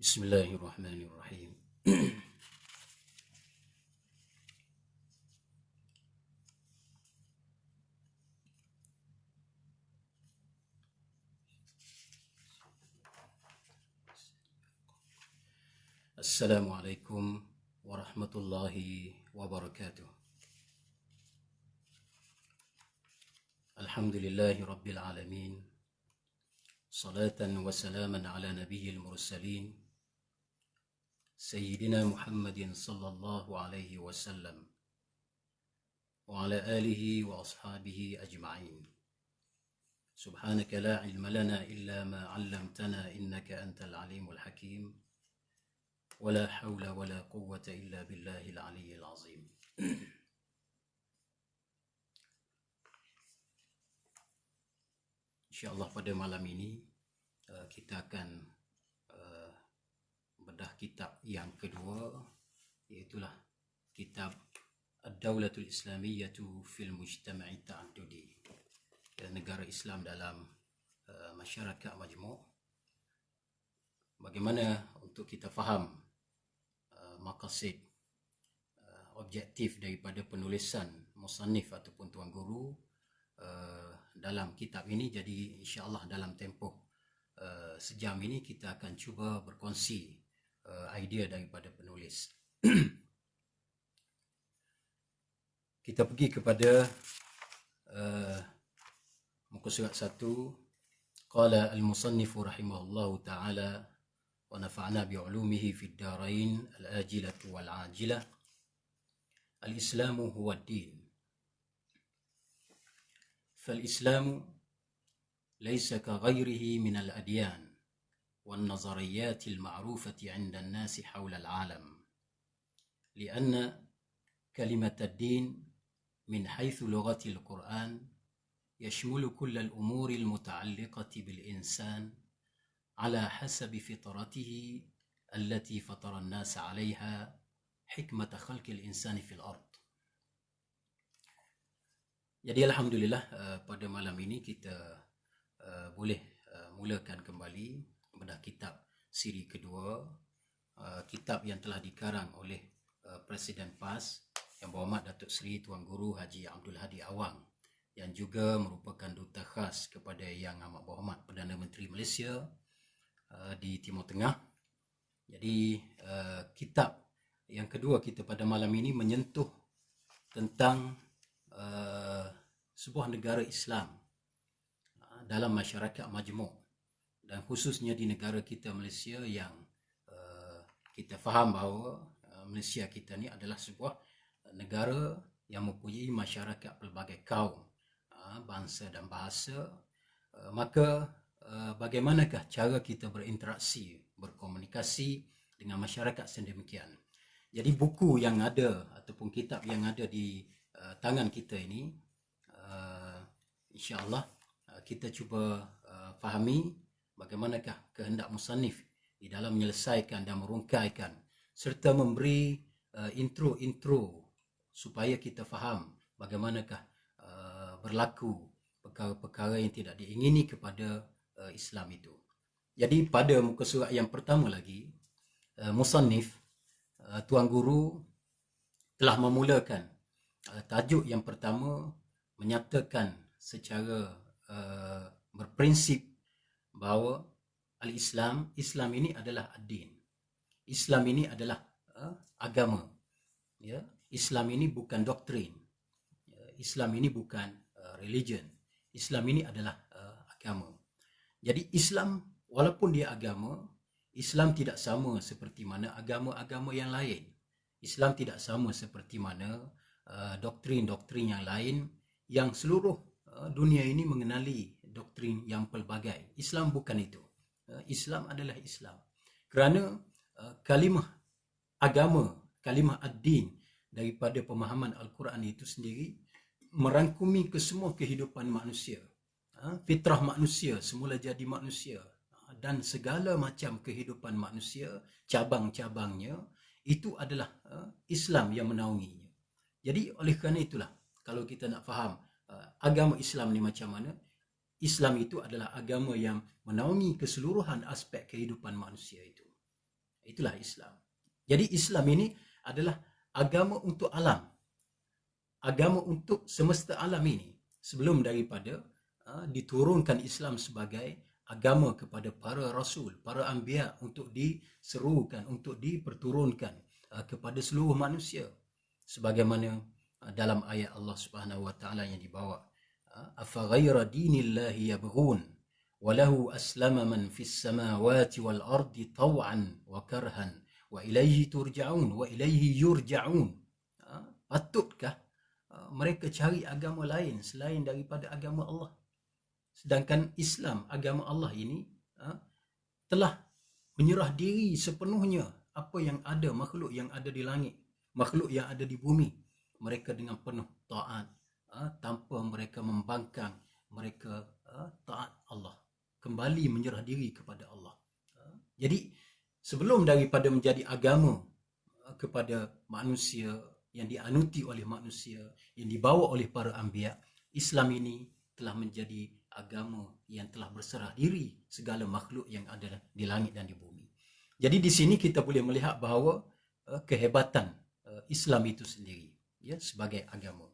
Bismillahirrahmanirrahim. Assalamualaikum warahmatullahi wabarakatuh. Alhamdulillahi rabbil alamin. Salatan wa salaman ala nabiyil mursalin Sayyidina Muhammadin sallallahu alaihi wasallam wa ala alihi wa ashabihi ajma'in. Subhanaka la ilma lana illa ma 'allamtana innaka antal alimul hakim. ولا حول ولا قوة إلا بالله العلي العظيم. InsyaAllah pada malam ini kita akan bedah kitab yang kedua, iaitulah kitab Ad-Dawlatul Islamiyyatu fil Mujtama'i Ta'addudi, negara Islam dalam masyarakat majmuk. Bagaimana untuk kita faham maqasid, objektif daripada penulisan musannif ataupun tuan guru dalam kitab ini. Jadi insyaAllah dalam tempoh sejam ini kita akan cuba berkongsi idea daripada penulis. Kita pergi kepada muka surat 1. Qala al-musannifu rahimahullahu ta'ala ونفعنا بعلومه في الدارين الآجلة والعاجلة. الإسلام هو الدين. فالإسلام ليس كغيره من الأديان والنظريات المعروفة عند الناس حول العالم، لأن كلمة الدين من حيث لغة القرآن يشمل كل الأمور المتعلقة بالإنسان على حسب فطرته التي فطر الناس عليها حكمة خلق الإنسان في الأرض. Jadi alhamdulillah pada malam ini kita boleh mulakan kembali bedah kitab siri kedua, kitab yang telah dikarang oleh Presiden PAS Yang Berhormat Datuk Seri Tuan Guru Haji Abdul Hadi Awang, yang juga merupakan duta khas kepada Yang Amat Berhormat Perdana Menteri Malaysia di Timur Tengah. Jadi kitab yang kedua kita pada malam ini menyentuh tentang sebuah negara Islam dalam masyarakat majmuk, dan khususnya di negara kita Malaysia, yang kita faham bahawa Malaysia kita ni adalah sebuah negara yang mempunyai masyarakat pelbagai kaum, bangsa dan bahasa. Maka bagaimanakah cara kita berinteraksi, berkomunikasi dengan masyarakat sedemikian. Jadi buku yang ada ataupun kitab yang ada di tangan kita ini, insyaAllah kita cuba fahami bagaimanakah kehendak musannif di dalam menyelesaikan dan merungkaikan serta memberi intro supaya kita faham bagaimanakah berlaku perkara-perkara yang tidak diingini kepada Islam itu. Jadi pada muka surat yang pertama lagi, musannif Tuan Guru telah memulakan tajuk yang pertama, menyatakan secara berprinsip bahawa Islam ini adalah ad-din. Islam ini adalah agama. Ya, Islam ini bukan doktrin. Islam ini bukan religion. Islam ini adalah agama. Jadi Islam, walaupun dia agama, Islam tidak sama seperti mana agama-agama yang lain. Islam tidak sama seperti mana doktrin-doktrin yang lain yang seluruh dunia ini mengenali doktrin yang pelbagai. Islam bukan itu. Islam adalah Islam. Kerana kalimah agama, kalimah ad-din daripada pemahaman Al-Quran itu sendiri merangkumi kesemua kehidupan manusia. Fitrah manusia semula jadi manusia, dan segala macam kehidupan manusia, cabang-cabangnya, itu adalah Islam yang menaunginya. Jadi oleh kerana itulah, kalau kita nak faham agama Islam ni macam mana, Islam itu adalah agama yang menaungi keseluruhan aspek kehidupan manusia itu. Itulah Islam. Jadi Islam ini adalah agama untuk alam, agama untuk semesta alam ini. Sebelum daripada diturunkan Islam sebagai agama kepada para rasul, para anbiya, untuk diserukan, untuk diperturunkan kepada seluruh manusia. Sebagaimana dalam ayat Allah Subhanahu wa taala yang dibawa, afa ghaira dinillahi yabghun walahu aslama man fis samawati wal ardi taw'an wa karhan wa ilaihi turja'un wa ilaihi yurja'un. Patutkah mereka cari agama lain selain daripada agama Allah? Sedangkan Islam, agama Allah ini, telah menyerah diri sepenuhnya apa yang ada, makhluk yang ada di langit, makhluk yang ada di bumi. Mereka dengan penuh taat, tanpa mereka membangkang, mereka taat Allah, kembali menyerah diri kepada Allah. Jadi sebelum daripada menjadi agama kepada manusia, yang dianuti oleh manusia, yang dibawa oleh para anbiya, Islam ini telah menjadi agama yang telah berserah diri segala makhluk yang ada di langit dan di bumi. Jadi di sini kita boleh melihat bahawa kehebatan Islam itu sendiri, ya, sebagai agama.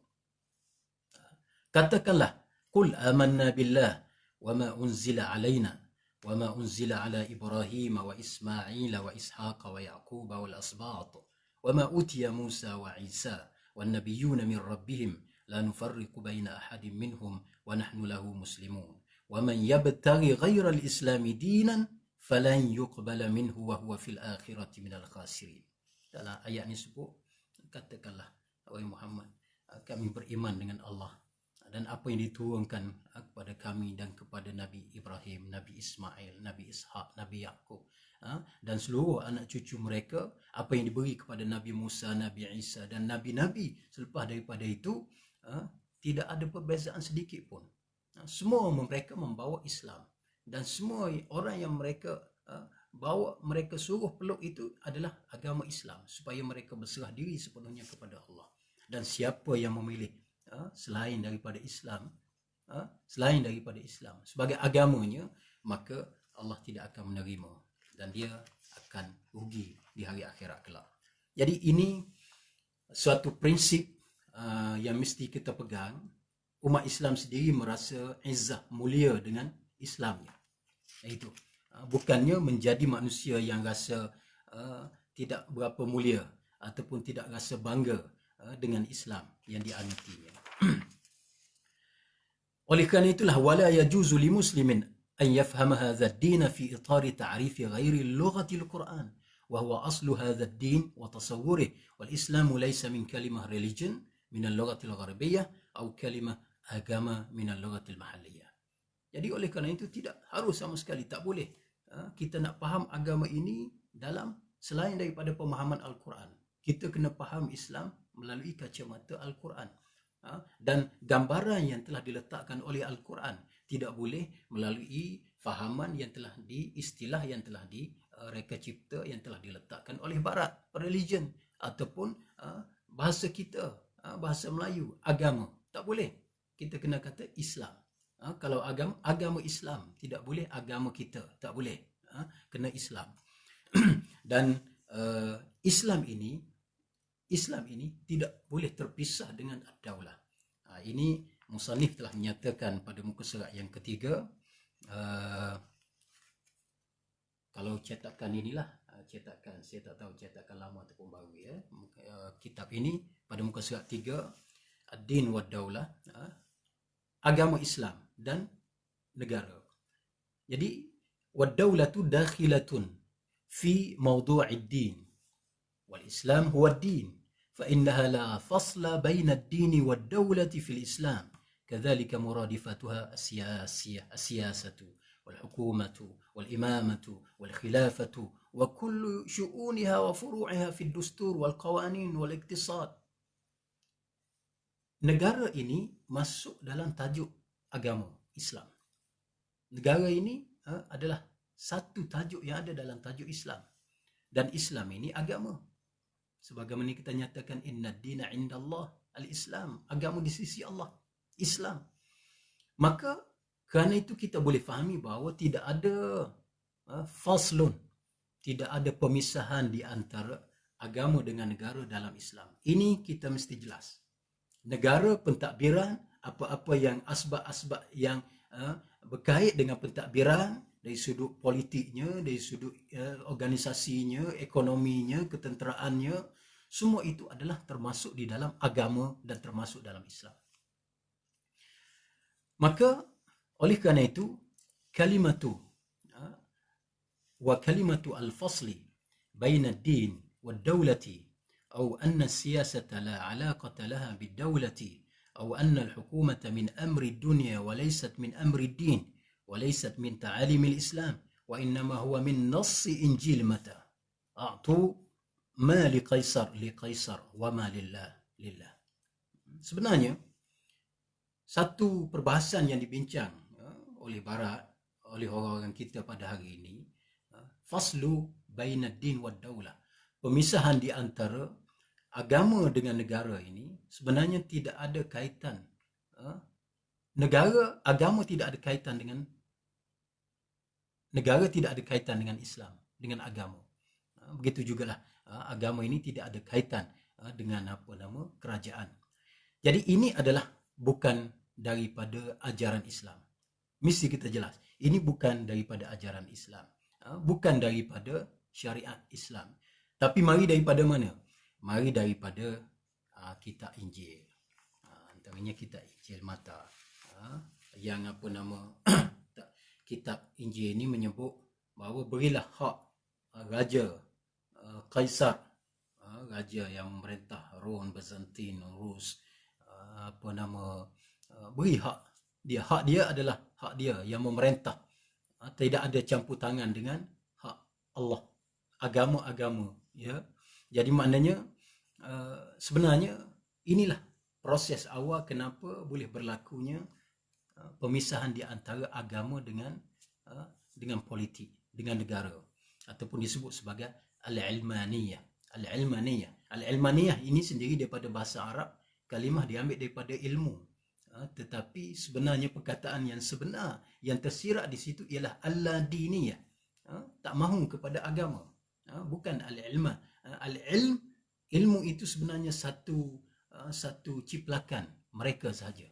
Katakanlah, qul amanna billah wa ma unzila alaina wa ma unzila ala Ibrahim wa Ismail wa Ishaq wa Yaqub wal asbat wa ma utiya Musa wa Isa wan nabiyyuna min rabbihim la nufarriqu baina ahadin minhum wa nahnu lahu muslimun wa man yabtaghi ghayra al-islam dinan falan yuqbala minhu wa huwa fil akhirati minal khasirin. Dalam ayat ini sebut, katakanlah wahai Muhammad, kami beriman dengan Allah dan apa yang diturunkan kepada kami dan kepada Nabi Ibrahim, Nabi Ismail, Nabi Ishaq, Nabi Yaqub, dan seluruh anak cucu mereka, apa yang diberi kepada Nabi Musa, Nabi Isa dan Nabi-Nabi selepas daripada itu, tidak ada perbezaan sedikit pun. Semua mereka membawa Islam, dan semua orang yang mereka bawa, mereka suruh peluk itu adalah agama Islam, supaya mereka berserah diri sepenuhnya kepada Allah. Dan siapa yang memilih selain daripada Islam, sebagai agamanya, maka Allah tidak akan menerima dan dia akan rugi di hari akhirat kelak. Jadi ini suatu prinsip yang mesti kita pegang. Umat Islam sendiri merasa izzah, mulia dengan Islamnya. Itu bukannya menjadi manusia yang rasa tidak berapa mulia ataupun tidak rasa bangga dengan Islam yang dianutinya. Oleh kerana itulah, wala yajuzu li muslimin an yafhama hadha ad-din fi itar ta'rif ghairi lughati al-Quran wa huwa aslu hadha ad-din wa tasawwurihi, wal Islam laysa min kalimah religion min al-lughati al-gharbiyyah atau kalimah agama min al-lughati al-mahalliyah. Jadi oleh kerana itu tidak harus sama sekali, tak boleh kita nak faham agama ini dalam selain daripada pemahaman Al-Quran. Kita kena faham Islam melalui kacamata Al-Quran. Dan gambaran yang telah diletakkan oleh Al-Quran tidak boleh melalui fahaman yang telah istilah yang telah direka cipta, yang telah diletakkan oleh Barat, religion, ataupun bahasa kita, bahasa Melayu, agama. Tak boleh. Kita kena kata Islam. Kalau agama Islam, tidak boleh agama kita, tak boleh. Kena Islam. Dan Islam ini tidak boleh terpisah dengan ad-daulah. Ini musannif telah menyatakan pada muka surat yang ketiga. Kalau cetakan inilah, cetakan, saya tak tahu cetakan lama ataupun baru, ya. Kitab ini pada muka surat 3, ad-din wa daulah, agama Islam dan negara. Jadi wad-daulatu dakhilatun fi mawdu'id din wal Islam huwa ad-din fa innaha la fasla baina ad-din wad-daulati fil Islam, kadzalika muradifatuha as-siyasatu wal hukumatu wal imamatu wal khilafatu wa kullu shu'uniha wa furu'iha fi ad-dustur wal qawanin wal iktisad. Negara ini masuk dalam tajuk agama Islam. Negara ini adalah satu tajuk yang ada dalam tajuk Islam. Dan Islam ini agama. Sebagaimana kita nyatakan, inna dina indallah al-Islam. Agama di sisi Allah, Islam. Maka kerana itu kita boleh fahami bahawa tidak ada faslun, tidak ada pemisahan di antara agama dengan negara dalam Islam. Ini kita mesti jelas. Negara pentadbiran, apa-apa yang asbab-asbab yang berkait dengan pentadbiran dari sudut politiknya, dari sudut organisasinya, ekonominya, ketenteraannya, semua itu adalah termasuk di dalam agama dan termasuk dalam Islam. Maka oleh kerana itu kalimatu wa kalimatu al-fasli baina ad-din wad-dawlati أو أن السياسة لا علاقة لها بالدولة أو أن الحكومة من أمر الدنيا وليست من أمر الدين وليست من تعاليم الإسلام وإنما هو من نص إنجيل متى أعطوا ما لقيصر لقيصر وما لله لله. Sebenarnya satu perbahasan yang dibincang oleh Barat, oleh orang-orang kita pada hari ini, faslu baina ad-din wad daulah, pemisahan di antara agama dengan negara ini sebenarnya tidak ada kaitan. Agama tidak ada kaitan dengan negara, tidak ada kaitan dengan Islam, dengan agama. Begitu jugalah agama ini tidak ada kaitan dengan kerajaan. Jadi ini adalah bukan daripada ajaran Islam. Mesti kita jelas, ini bukan daripada ajaran Islam, bukan daripada syariat Islam. Tapi mari daripada mana? Mari daripada kitab Injil. Antaranya kitab Injil Mata. Yang kitab Injil ini menyebut bahawa berilah hak raja Kaisar, raja yang memerintah Rom, Byzantine, Rus, beri hak dia. Hak dia adalah hak dia yang memerintah. Tidak ada campur tangan dengan hak Allah, agama-agama, ya. Jadi maknanya sebenarnya inilah proses awal kenapa boleh berlakunya pemisahan di antara agama dengan politik, dengan negara, ataupun disebut sebagai al-ilmaniyah. Al-ilmaniyah ini sendiri daripada bahasa Arab, kalimah diambil daripada ilmu. Tetapi sebenarnya perkataan yang sebenar yang tersirat di situ ialah al-diniyah. Tak mahu kepada agama. Bukan al-ilmah. Ilmu itu sebenarnya satu ciplakan mereka sahaja,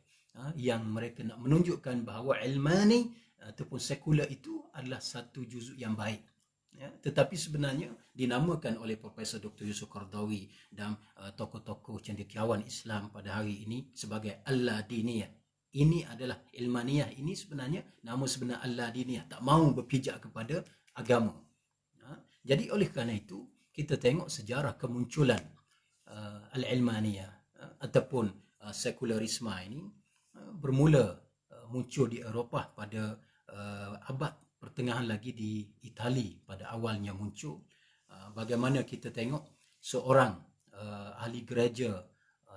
yang mereka nak menunjukkan bahawa ilmani ataupun sekular itu adalah satu juzuk yang baik, ya. Tetapi sebenarnya dinamakan oleh Profesor Dr. Yusuf Qaradawi dan tokoh-tokoh cendekiawan Islam pada hari ini sebagai al-diniyah. Ini adalah ilmaniyah, ini sebenarnya nama sebenar al-diniyah, tak mahu berpijak kepada agama. Jadi oleh kerana itu kita tengok sejarah kemunculan al-ilmaniyah ataupun sekularisme ini bermula muncul di Eropah pada abad pertengahan lagi di Itali pada awalnya muncul. Bagaimana kita tengok seorang ahli gereja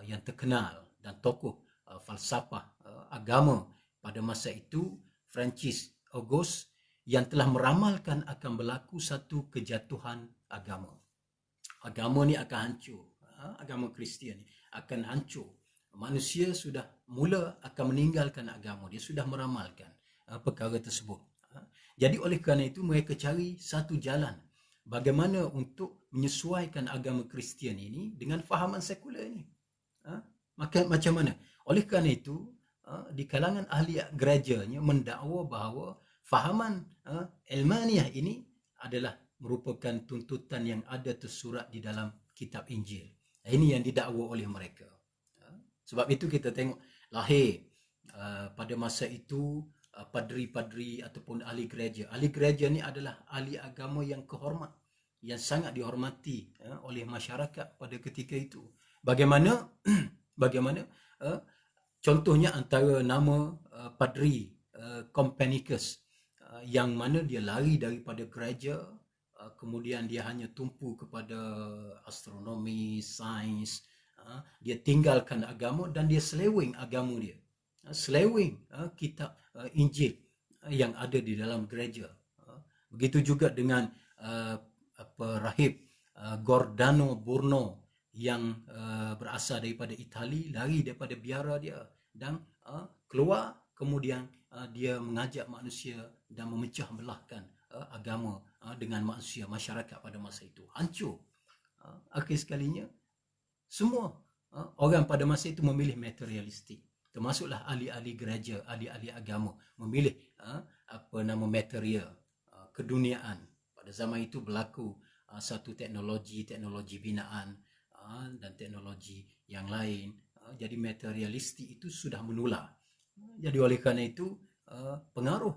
yang terkenal dan tokoh falsafah agama pada masa itu, Francis August, yang telah meramalkan akan berlaku satu kejatuhan agama. Agama ni akan hancur. Agama Kristian ni akan hancur. Manusia sudah mula akan meninggalkan agama. Dia sudah meramalkan perkara tersebut. Jadi oleh kerana itu mereka cari satu jalan bagaimana untuk menyesuaikan agama Kristian ini dengan fahaman sekular ini. Maka macam mana? Oleh kerana itu di kalangan ahli gerejanya mendakwa bahawa fahaman ilmaniyah ini adalah merupakan tuntutan yang ada tersurat di dalam kitab Injil. Ini yang didakwa oleh mereka. Sebab itu kita tengok lahir pada masa itu padri-padri ataupun ahli gereja. Ahli gereja ni adalah ahli agama yang kehormat, yang sangat dihormati oleh masyarakat pada ketika itu. Bagaimana contohnya antara nama Padri Copernicus, yang mana dia lari daripada gereja, kemudian dia hanya tumpu kepada astronomi, sains, dia tinggalkan agama dan dia seleweng agama dia, seleweng kitab Injil yang ada di dalam gereja. Begitu juga dengan rahib Giordano Bruno yang berasal daripada Itali, lari daripada biara dia dan keluar, kemudian dia mengajak manusia dan memecah belahkan agama dengan manusia, masyarakat pada masa itu. Hancur. Akhir sekalinya, semua orang pada masa itu memilih materialistik. Termasuklah ahli-ahli gereja, ahli-ahli agama memilih material, keduniaan. Pada zaman itu berlaku satu teknologi binaan dan teknologi yang lain. Jadi materialistik itu sudah menular. Jadi oleh kerana itu pengaruh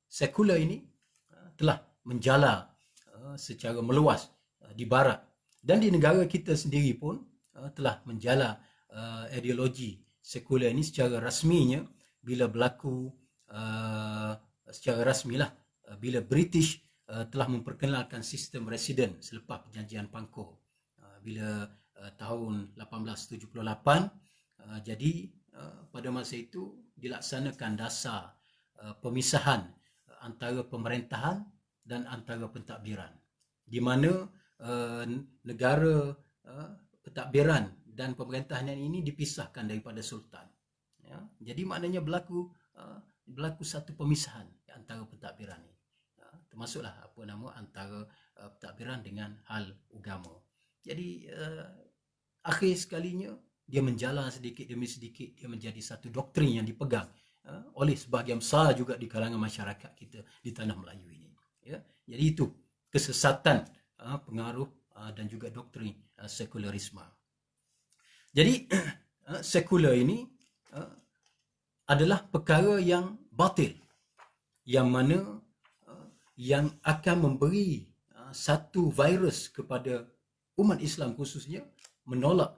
sekular ini telah menjala secara meluas di barat, dan di negara kita sendiri pun telah menjala ideologi sekular ini secara rasminya bila berlaku secara rasmilah bila British telah memperkenalkan sistem residen selepas perjanjian Pangkor bila tahun 1878. Jadi pada masa itu dilaksanakan dasar pemisahan antara pemerintahan dan antara pentadbiran, di mana negara pentadbiran dan pemerintahan ini dipisahkan daripada sultan. Ya, jadi maknanya berlaku satu pemisahan antara pentadbiran ini. Termasuklah antara pentadbiran dengan hal agama. Jadi akhir sekalinya dia menjala sedikit demi sedikit, dia menjadi satu doktrin yang dipegang oleh sebahagian besar juga di kalangan masyarakat kita di tanah Melayu ini. Ya, jadi itu kesesatan pengaruh dan juga doktrin sekularisme. Jadi sekular ini adalah perkara yang batil, yang mana yang akan memberi satu virus kepada umat Islam khususnya, menolak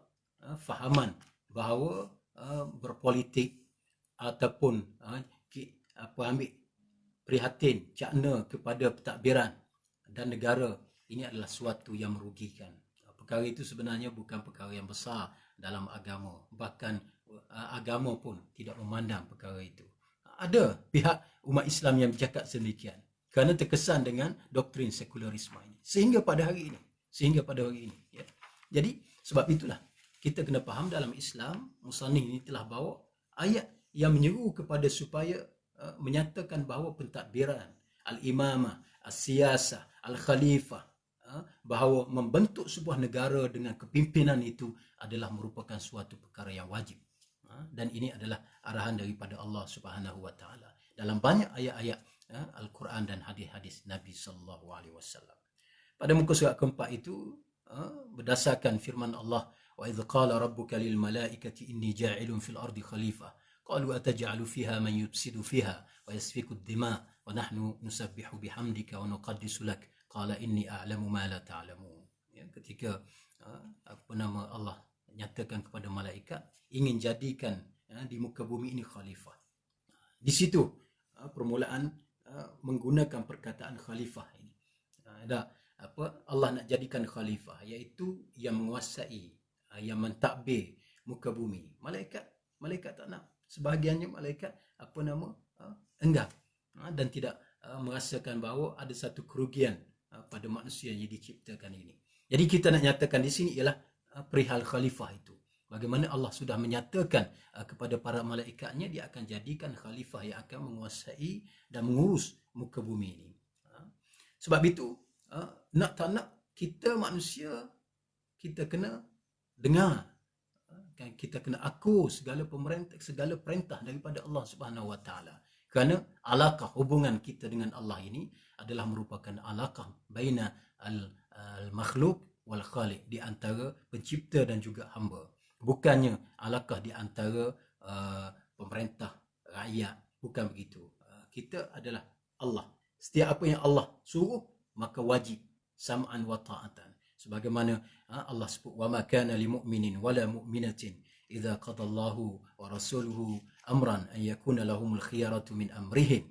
fahaman bahawa berpolitik ataupun ambil prihatin cakna kepada pentadbiran dan negara ini adalah suatu yang merugikan. Perkara itu sebenarnya bukan perkara yang besar dalam agama, bahkan agama pun tidak memandang perkara itu. Ada pihak umat Islam yang bercakap sedemikian kerana terkesan dengan doktrin sekularisme ini sehingga pada hari ini. Ya. Jadi sebab itulah kita kena faham dalam Islam, musannif ini telah bawa ayat yang menyeru kepada supaya menyatakan bahawa pentadbiran, al-imamah, as-siyasah, al-khalifah, bahawa membentuk sebuah negara dengan kepimpinan itu adalah merupakan suatu perkara yang wajib. Dan ini adalah arahan daripada Allah Subhanahu wa taala dalam banyak ayat-ayat Al-Quran dan hadis-hadis Nabi sallallahu alaihi wasallam. Pada muka surat keempat itu berdasarkan firman Allah, wa idz qala rabbuka lil malaikati inni ja'ilun fil ardi khalifah qalu ataj'alu fiha man yufsidu fiha wa yasfiku ad-dima wa nahnu nusabbihu bihamdika wa nuqaddisu lak qala inni a'lamu ma la ta'lamun. Ya, ketika Allah nyatakan kepada malaikat ingin jadikan di muka bumi ini khalifah. Di situ permulaan menggunakan perkataan khalifah ini. Allah nak jadikan khalifah, iaitu yang menguasai, yang mentadbir muka bumi. Malaikat tak nak. Sebahagiannya malaikat enggan dan tidak merasakan bahawa ada satu kerugian pada manusia yang diciptakan ini. Jadi kita nak nyatakan di sini ialah perihal khalifah itu. Bagaimana Allah sudah menyatakan kepada para malaikatnya dia akan jadikan khalifah yang akan menguasai dan mengurus muka bumi ini. Sebab itu nak tak nak kita manusia, kita kena dengar, kita kena akur segala perintah daripada Allah Subhanahu wa taala. Kerana alaqah hubungan kita dengan Allah ini adalah merupakan alaqah baina al-makhluk wal khaliq, di antara pencipta dan juga hamba. Bukannya alaqah di antara pemerintah, rakyat, bukan begitu. Kita adalah Allah. Setiap apa yang Allah suruh maka wajib sam'an wa ta'atan. Sebagaimana Allah sebut, wa ma kana lil mu'minin wala mu'minatin idza qada Allahu wa rasuluhu amran an yakuna lahumul khiyaratu min amrihim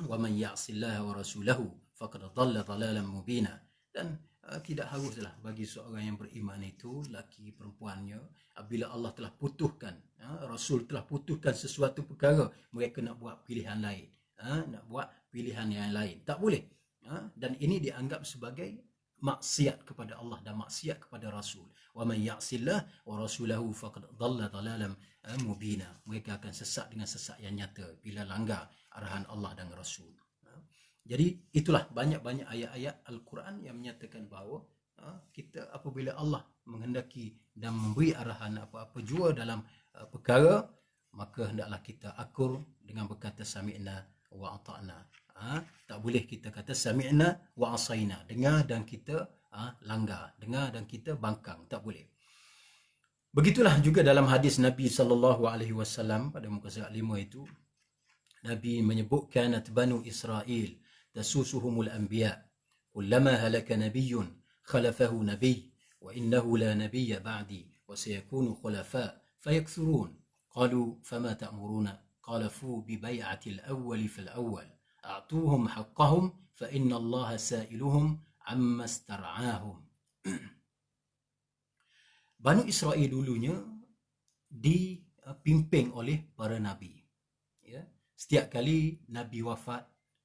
wa man ya'sillaha wa rasulahu faqad dhalla dhalalan mubina. Dan tidak haruslah bagi seorang yang beriman itu, laki perempuannya, apabila Allah telah putuskan, Rasul telah putuskan sesuatu perkara, mereka nak buat pilihan lain, nak buat pilihan yang lain, tak boleh. Dan ini dianggap sebagai maksiat kepada Allah dan maksiat kepada Rasul. Wa man ya'sillah wa rasulahu faqad dhalla dhalalan mubina. Mereka akan sesat dengan sesat yang nyata bila langgar arahan Allah dan Rasul. Jadi itulah banyak-banyak ayat-ayat Al-Quran yang menyatakan bahawa kita apabila Allah menghendaki dan memberi arahan apa-apa jua dalam perkara, maka hendaklah kita akur dengan berkata sami'na wa ata'na. Tak boleh kita kata sami'na wa asaina, dengar dan kita langgar, dengar dan kita bangkang, tak boleh. Begitulah juga dalam hadis Nabi SAW pada muka surat 5 itu, Nabi menyebut kanat banu Israel tasusuhumul anbiya kullama halaka nabiyyun khalafahu nabiy wa innahu la nabiyya ba'di wa sayakunu khulafa fayakthurun qalu fama ta'muruna qala fu bi bai'atil awwal fil awwal a'tuhum haqqahum fa inna Allah sa'iluhum amma istar'ahum. Banu Israel dulunya dipimpin oleh para nabi, ya. Setiap kali nabi wafat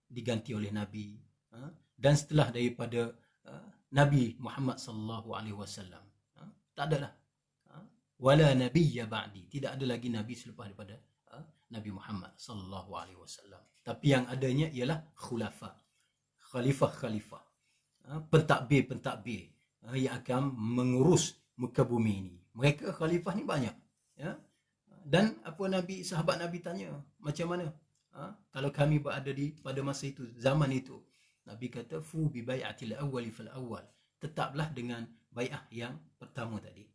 diganti oleh nabi, dan setelah daripada Nabi Muhammad sallallahu alaihi wasallam tak ada dah, wala nabiyya ba'di, tidak ada lagi nabi selepas daripada Nabi Muhammad sallallahu alaihi wasallam. Tapi yang adanya ialah khulafa, khalifah-khalifah, pentadbir-pentadbir yang akan mengurus muka bumi ini. Mereka khalifah ni banyak, ya. Dan apa nabi, sahabat nabi tanya, macam mana kalau kami berada pada masa itu, zaman itu? Nabi kata fu bi bai'atil awwal fil awwal, tetaplah dengan bai'ah yang pertama tadi,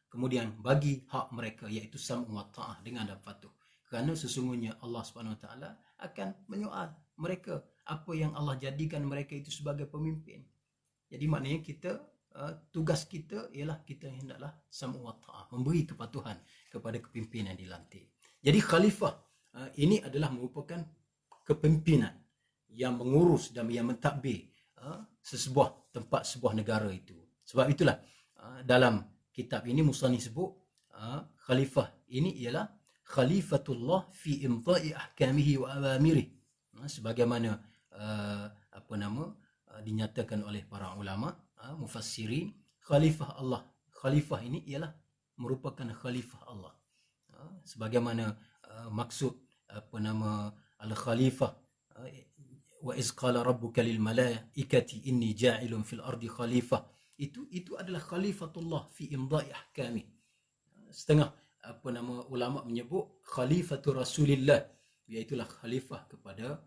kemudian bagi hak mereka iaitu sam'u wa ta'ah, dengan dan patuh, kerana sesungguhnya Allah Subhanahu Wa Taala akan menyoal mereka apa yang Allah jadikan mereka itu sebagai pemimpin. Jadi maknanya kita, tugas kita ialah kita hendaklah sam'u wa ta'ah, memberi kepatuhan kepada kepimpinan yang dilantik. Jadi khalifah ini adalah merupakan kepimpinan yang mengurus dan yang mentadbir sesebuah tempat, sebuah negara itu. Sebab itulah dalam kitab ini musannif sebut khalifah ini ialah khalifatullah fi imta'i ahkamihi wa awamirih, sebagaimana dinyatakan oleh para ulama mufassirin. Khalifah Allah, khalifah ini ialah merupakan khalifah Allah, sebagaimana maksud al-khalifah, wa iz qala rabbuka lil malaikati inni ja'ilun fil ardi khalifah, itu adalah khalifatullah fi imda'i ahkami. Setengah ulama menyebut khalifatul rasulillah, iaitulah khalifah kepada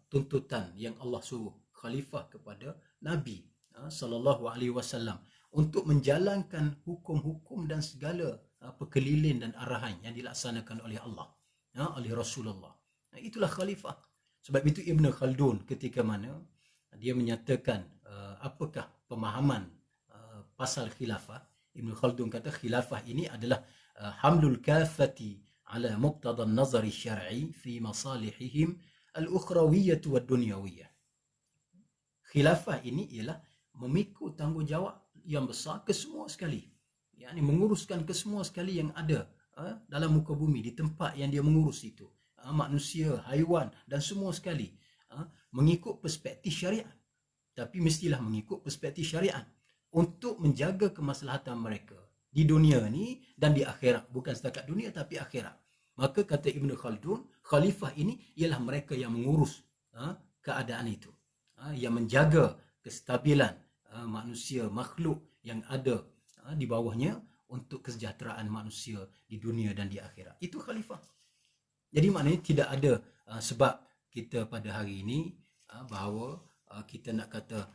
tuntutan yang Allah suruh, khalifah kepada Nabi sallallahu alaihi wasallam untuk menjalankan hukum-hukum dan segala perkelilin dan arahan yang dilaksanakan oleh Allah, oleh Rasulullah. Itulah khalifah. Sebab itu Ibn Khaldun ketika mana dia menyatakan apakah pemahaman pasal khilafah, Ibn Khaldun kata khilafah ini adalah hamlul kafati ala muqtada an-nazari syar'i fi masalihihim al-ukhrawiyyah wa dunyawiyah. Khilafah ini ialah memikul tanggungjawab yang besar ke semua sekali, yakni menguruskan ke semua sekali yang ada dalam muka bumi, di tempat yang dia mengurus itu, manusia, haiwan dan semua sekali, mengikut perspektif syariat. Tapi mestilah mengikut perspektif syariat untuk menjaga kemaslahatan mereka di dunia ni dan di akhirat, bukan setakat dunia tapi akhirat. Maka kata Ibn Khaldun, khalifah ini ialah mereka yang mengurus keadaan itu, yang menjaga kestabilan manusia, makhluk yang ada di bawahnya untuk kesejahteraan manusia di dunia dan di akhirat. Itu khalifah. Jadi maknanya tidak ada sebab kita pada hari ini bahawa kita nak kata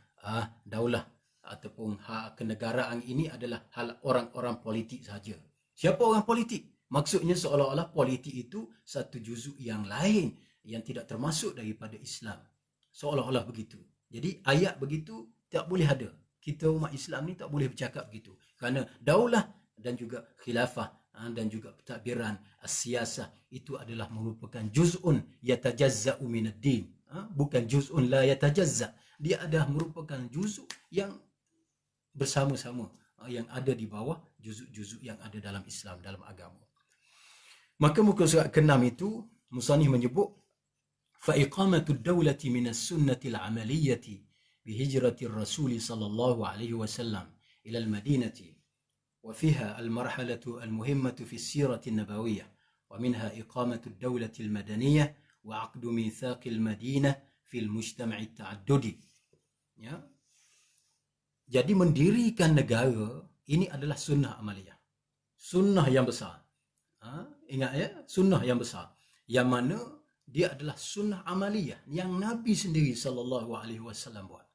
daulah ataupun hak kenegaraan ini adalah hal orang-orang politik saja. Siapa orang politik? Maksudnya seolah-olah politik itu satu juzuk yang lain yang tidak termasuk daripada Islam. Seolah-olah begitu. Jadi ayat begitu tak boleh ada. Kita umat Islam ni tak boleh bercakap begitu. Kerana daulah dan juga khilafah dan juga pentadbiran as-siyasah itu adalah merupakan juz'un yatajazza'u minad din. Bukan juz'un la yatajazza'. Dia adalah merupakan juzuk yang bersama-sama, yang ada di bawah juzuk-juzuk yang ada dalam Islam, dalam agama. Maka muka surat ke-6 itu musannif menyebut fa iqamatud dawlati minas sunnatil amaliyati bi hijratir rasul sallallahu alaihi wasallam ila al-madinati wa fiha al-marhalatu al-muhimmatu fi as-sirati an-nabawiyyah wa minha iqamatud dawlati al-madaniyah wa 'aqdu mithaqil madinah fil mujtama'i ta'addudi. Ya. Jadi mendirikan negara ini adalah sunnah amaliyah. Sunnah yang besar. Ingat ya, sunnah yang besar. Yang mana dia adalah sunnah amaliyah yang Nabi sendiri SAW buat.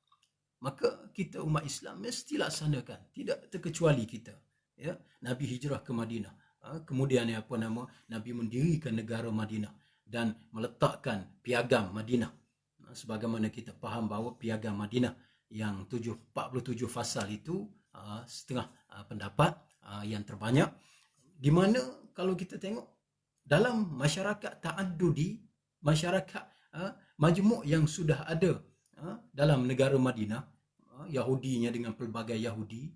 Maka kita umat Islam mesti laksanakan, tidak terkecuali kita. Ya, Nabi hijrah ke Madinah. Kemudian Nabi mendirikan negara Madinah dan meletakkan piagam Madinah. Sebagaimana kita faham bahawa piagam Madinah yang 47 fasal itu setengah pendapat yang terbanyak, di mana kalau kita tengok dalam masyarakat ta'addudi, masyarakat majmuk yang sudah ada dalam negara Madinah, Yahudinya dengan pelbagai Yahudi,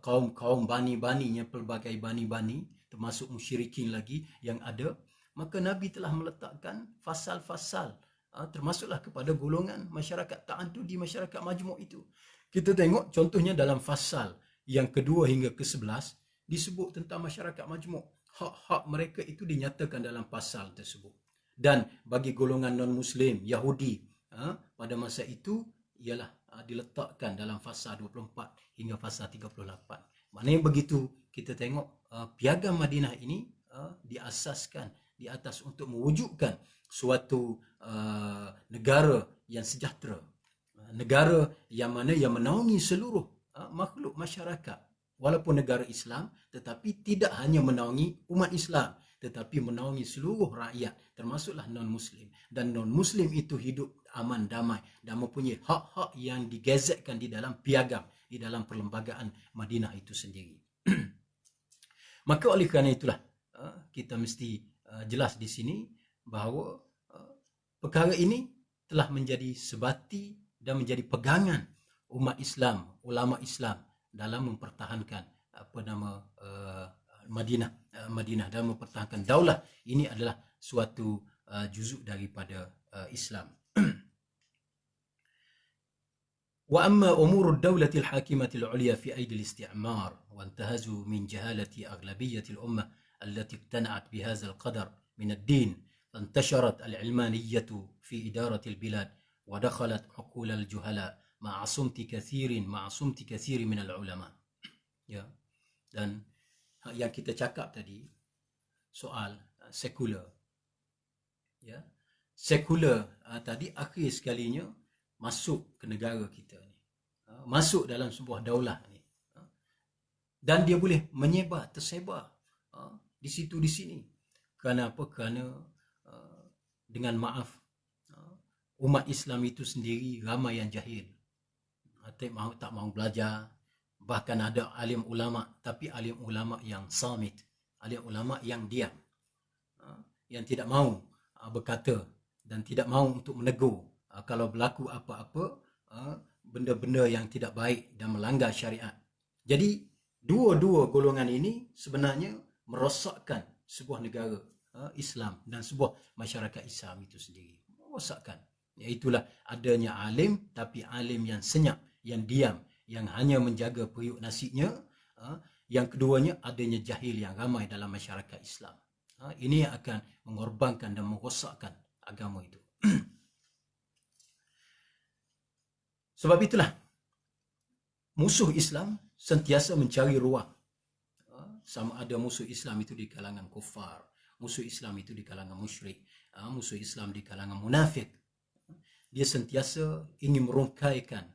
kaum bani-baninya pelbagai bani-bani, termasuk musyrikin lagi yang ada, maka Nabi telah meletakkan fasal-fasal, termasuklah kepada golongan masyarakat ta'addudi, masyarakat majmuk itu. Kita tengok contohnya dalam fasal yang kedua hingga ke-11 disebut tentang masyarakat majmuk. Hak-hak mereka itu dinyatakan dalam pasal tersebut. Dan bagi golongan non-Muslim, Yahudi, pada masa itu ialah diletakkan dalam fasa 24 hingga fasa 38. Maknanya begitu kita tengok piagam Madinah ini diasaskan di atas untuk mewujudkan suatu negara yang sejahtera, negara yang mana yang menaungi seluruh makhluk masyarakat, walaupun negara Islam, tetapi tidak hanya menaungi umat Islam, tetapi menaungi seluruh rakyat, termasuklah non-Muslim. Dan non-Muslim itu hidup aman, damai, dan mempunyai hak-hak yang digazetkan di dalam piagam, di dalam perlembagaan Madinah itu sendiri. Maka oleh kerana itulah, kita mesti jelas di sini bahawa perkara ini telah menjadi sebati dan menjadi pegangan umat Islam, ulama Islam dalam mempertahankan Madinah dan mempertahankan daulah. Ini adalah suatu juzuk daripada Islam. Wa amma umur ad-dawlah al-hakimah al-'ulya fi aidi al-istimar wa intahazu min jahalati aghlabiyyah al-ummah allati iqtana'at bihadha al-qadar min ad-din فانتشرت العلمانية في إدارة البلاد ودخلت عقول الجهلاء مع صمت كثير من العلماء. Ya. Dan yang kita cakap tadi soal sekular, ya, sekular tadi akhir sekalinya masuk ke negara kita ni, masuk dalam sebuah daulah ni, dan dia boleh tersebar di situ di sini. Kerana apa? Kerana dengan maaf, umat Islam itu sendiri ramai yang jahil, tak mahu belajar. Bahkan ada alim ulama, tapi alim ulama yang samit, alim ulama yang diam, yang tidak mahu berkata dan tidak mahu untuk menegur kalau berlaku apa-apa benda-benda yang tidak baik dan melanggar syariat. Jadi dua-dua golongan ini sebenarnya merosakkan sebuah negara Islam dan sebuah masyarakat Islam itu sendiri. Merosakkan. Iaitulah adanya alim, tapi alim yang senyap, yang diam, yang hanya menjaga periuk nasinya. Yang keduanya adanya jahil yang ramai dalam masyarakat Islam. Ini yang akan mengorbankan dan merosakkan agama itu. Sebab itulah musuh Islam sentiasa mencari ruang. Sama ada musuh Islam itu di kalangan kufar, musuh Islam itu di kalangan musyrik, musuh Islam di kalangan munafik. Dia sentiasa ingin merungkaikan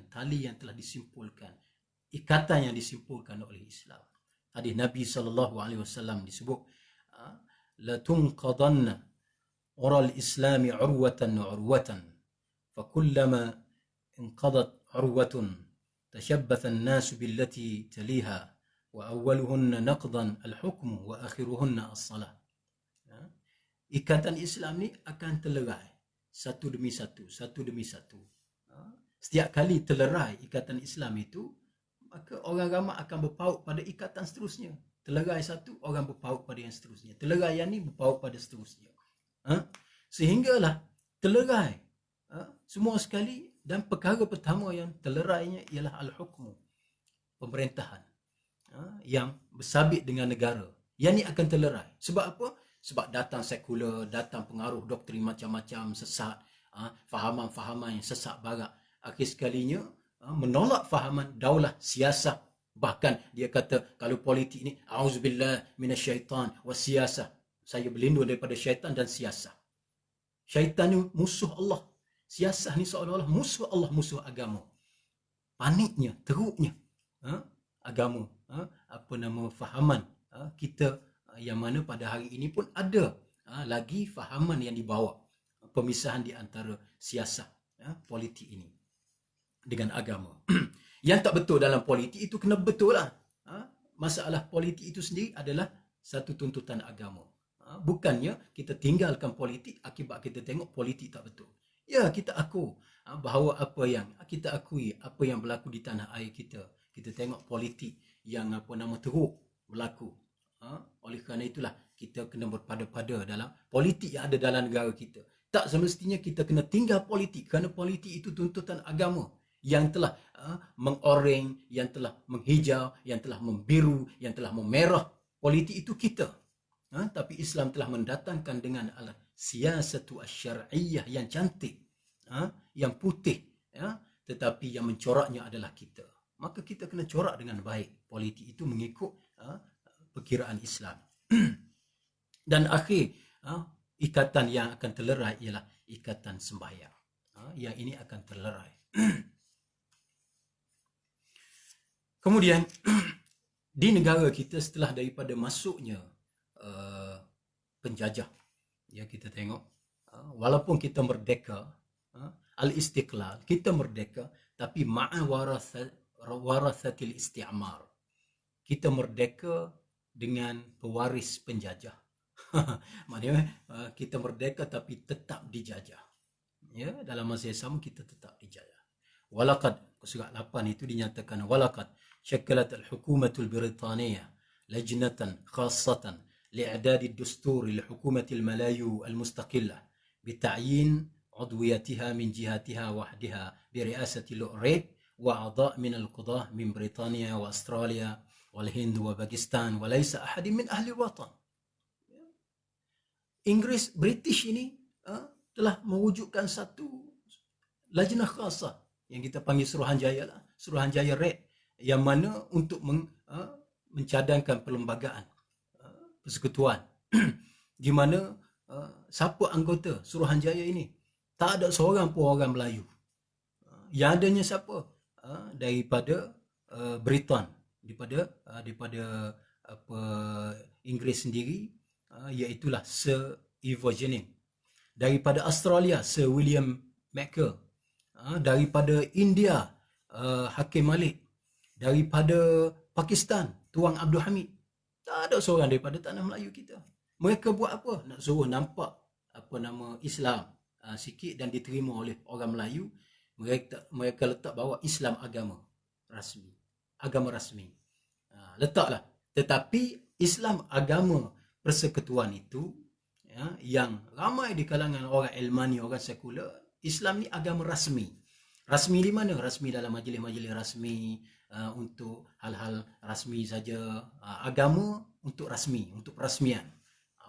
tali yang telah disimpulkan, ikatan yang disimpulkan oleh Islam. Hadis Nabi SAW disebut, la tunqadanna ural islami urwatan urwatan, fakullama inqadat urwatun tashabbatha an-nasu billati taliha wa awwaluhunna naqdan al-hukmu wa akhiruhunna as-salah. Ikatan Islam ni akan terlerai satu demi satu. Setiap kali terlerai ikatan Islam itu, maka orang ramai akan berpaut pada ikatan seterusnya. Terlerai satu, orang berpaut pada yang seterusnya. Terlerai yang ni berpaut pada seterusnya. Sehinggalah terlerai semua sekali. Dan perkara pertama yang terlerainya ialah al-hukmu, pemerintahan yang bersabit dengan negara. Yang ni akan terlerai. Sebab apa? Sebab datang sekular, datang pengaruh doktrin macam-macam sesat, fahaman-fahaman yang sesat barat. Akhir sekalinya menolak fahaman daulah siasah. Bahkan dia kata kalau politik ni auzubillah minasyaitan wasiasah. Saya berlindung daripada syaitan dan siasah. Syaitan ni musuh Allah. Siasah ni seolah-olah musuh Allah, musuh agama. Paniknya, teruknya agama, fahaman kita yang mana pada hari ini pun ada lagi fahaman yang dibawa, pemisahan di antara siasah politik ini dengan agama. Yang tak betul dalam politik itu kena betul lah. Masalah politik itu sendiri adalah satu tuntutan agama. Bukannya kita tinggalkan politik akibat kita tengok politik tak betul. Ya, kita aku bahawa apa yang kita akui, apa yang berlaku di tanah air kita. Kita tengok politik yang teruk berlaku. Oleh kerana itulah kita kena berpada-pada dalam politik yang ada dalam negara kita. Tak semestinya kita kena tinggal politik kerana politik itu tuntutan agama yang telah mengoreng, yang telah menghijau, yang telah membiru, yang telah memerah. Politik itu kita. Tapi Islam telah mendatangkan dengan siasatu asy-syar'iyyah yang cantik, yang putih, tetapi yang mencoraknya adalah kita. Maka kita kena corak dengan baik politik itu mengikut perkiraan Islam. Dan akhir ikatan yang akan terlerai ialah ikatan sembahyang. Yang ini akan terlerai. Kemudian di negara kita setelah daripada masuknya penjajah, ya, kita tengok walaupun kita merdeka, al-istiqlal, kita merdeka, tapi ma'a warathatil isti'mar, kita merdeka dengan pewaris penjajah. Maknanya kita merdeka tapi tetap dijajah. Ya, dalam masa yang sama kita tetap dijajah. Walaqad, surat 8 itu dinyatakan walaqad syakkalat al-hukumatul Britaniya lajnatan khassatan li'adad ad-dustur li-hukumatil Malayu al-mustaqillah bita'yin udwiyatiha min jihatiha wahdaha bi ri'asati Lord wa a'dha' min al-qudah min Britania wa Australia wal Hind wa Pakistan wa laysa ahad min ahli al-watan. Inggris, British ini telah mewujudkan satu lajnah khasah yang kita panggil Suruhanjaya lah, Suruhanjaya Red, yang mana untuk mencadangkan perlembagaan persekutuan di mana siapa anggota Suruhanjaya ini? Tak ada seorang pun orang Melayu. Yang adanya siapa? Daripada Britain, daripada Inggeris sendiri, iaitulah Sir Ivo Jennings. Daripada Australia, Sir William McKell. Daripada India, Hakim Malik. Daripada Pakistan, Tuan Abdul Hamid. Tak ada seorang daripada tanah Melayu kita. Mereka buat apa? Nak suruh nampak Islam sikit dan diterima oleh orang Melayu. Mereka letak bahawa Islam agama rasmi. Agama rasmi. Letaklah. Tetapi Islam agama persekutuan itu, yang ramai di kalangan orang Ilmani, orang sekular, Islam ni agama rasmi. Rasmi di mana? Rasmi dalam majlis-majlis rasmi, untuk hal-hal rasmi saja. Agama untuk rasmi, untuk perasmian.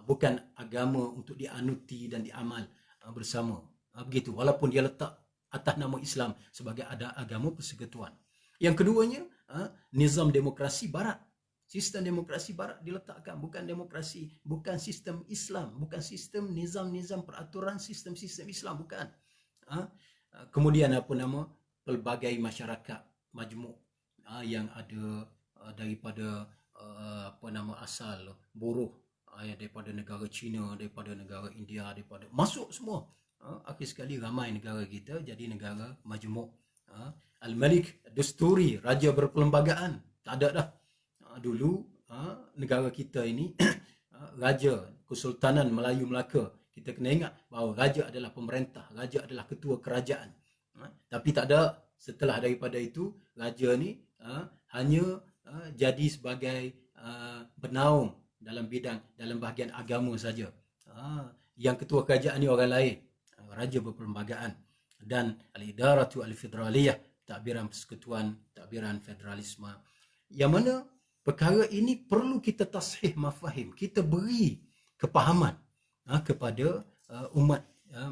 Bukan agama untuk dianuti dan diamal bersama. Begitu. Walaupun dia letak atas nama Islam sebagai ada agama persekutuan. Yang keduanya, nizam demokrasi barat. Sistem demokrasi barat diletakkan, bukan demokrasi, bukan sistem Islam, bukan sistem nizam-nizam peraturan sistem-sistem Islam, bukan. Kemudian pelbagai masyarakat majmuk yang ada daripada asal buruh, daripada negara China, daripada negara India, daripada masuk semua. Akhir sekali ramai negara kita jadi negara majmuk. Al-Malik Dusturi, raja berperlembagaan, tak ada dah. Dulu negara kita ini raja Kesultanan Melayu Melaka, kita kena ingat bahawa raja adalah pemerintah, raja adalah ketua kerajaan. Tapi tak ada, setelah daripada itu raja ni hanya jadi sebagai penaung dalam bahagian agama saja. Yang ketua kerajaan ni orang lain, raja berperlembagaan. Dan al-idaratu al-federaliyah, takbiran persekutuan, takbiran federalisme, yang mana perkara ini perlu kita tashih mafahim, kita beri kepahaman kepada umat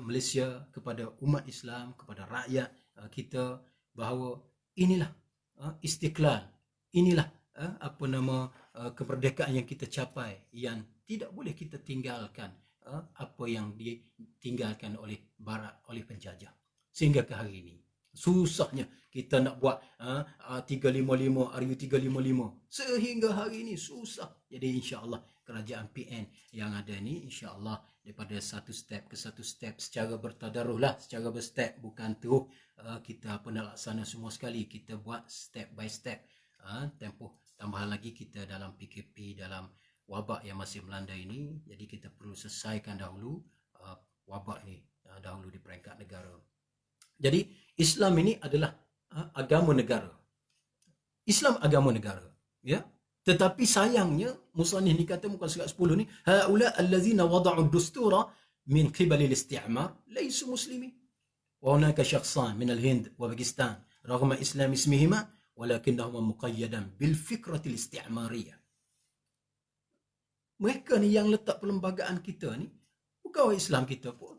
Malaysia, kepada umat Islam, kepada rakyat kita, bahawa inilah istiqlal, inilah kemerdekaan yang kita capai, yang tidak boleh kita tinggalkan apa yang ditinggalkan oleh barat, oleh penjajah. Sehingga ke hari ini susahnya kita nak buat 355 RU 355 sehingga hari ini susah. Jadi insya-Allah kerajaan PN yang ada ni insya-Allah daripada satu step ke satu step, secara bertadarus lah, secara berstep, bukan terus kita nak laksana semua sekali. Kita buat step by step, tempoh tambahan lagi kita dalam PKP, dalam wabak yang masih melanda ini. Jadi kita perlu selesaikan dahulu wabak ini dahulu di peringkat negara. Jadi Islam ini adalah agama negara. Islam agama negara, ya. Tetapi sayangnya musannif ni kata muka surat 10 ni, haula allazina wada'u ad-dustura min qibali al-isti'mar laysu muslimin. Wa hunaka shakhsan min al-Hind wa Pakistan raghma islam ismihima walakinnahuma muqayyadan bil fikrati al-isti'mariyah. Mereka ni yang letak perlembagaan kita ni bukan Islam kita pun.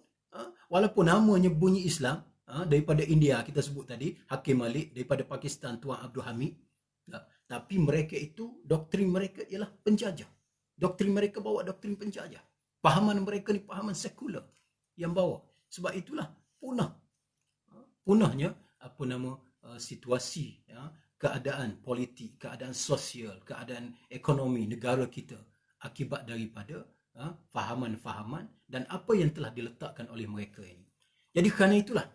Walaupun namanya bunyi Islam, daripada India kita sebut tadi Hakim Malik, daripada Pakistan Tuan Abdul Hamid, tapi mereka itu doktrin mereka ialah penjajah. Doktrin mereka bawa doktrin penjajah. Pahaman mereka ni pahaman sekular yang bawa. Sebab itulah punahnya situasi, keadaan politik, keadaan sosial, keadaan ekonomi negara kita akibat daripada fahaman-fahaman dan apa yang telah diletakkan oleh mereka ini. Jadi kerana itulah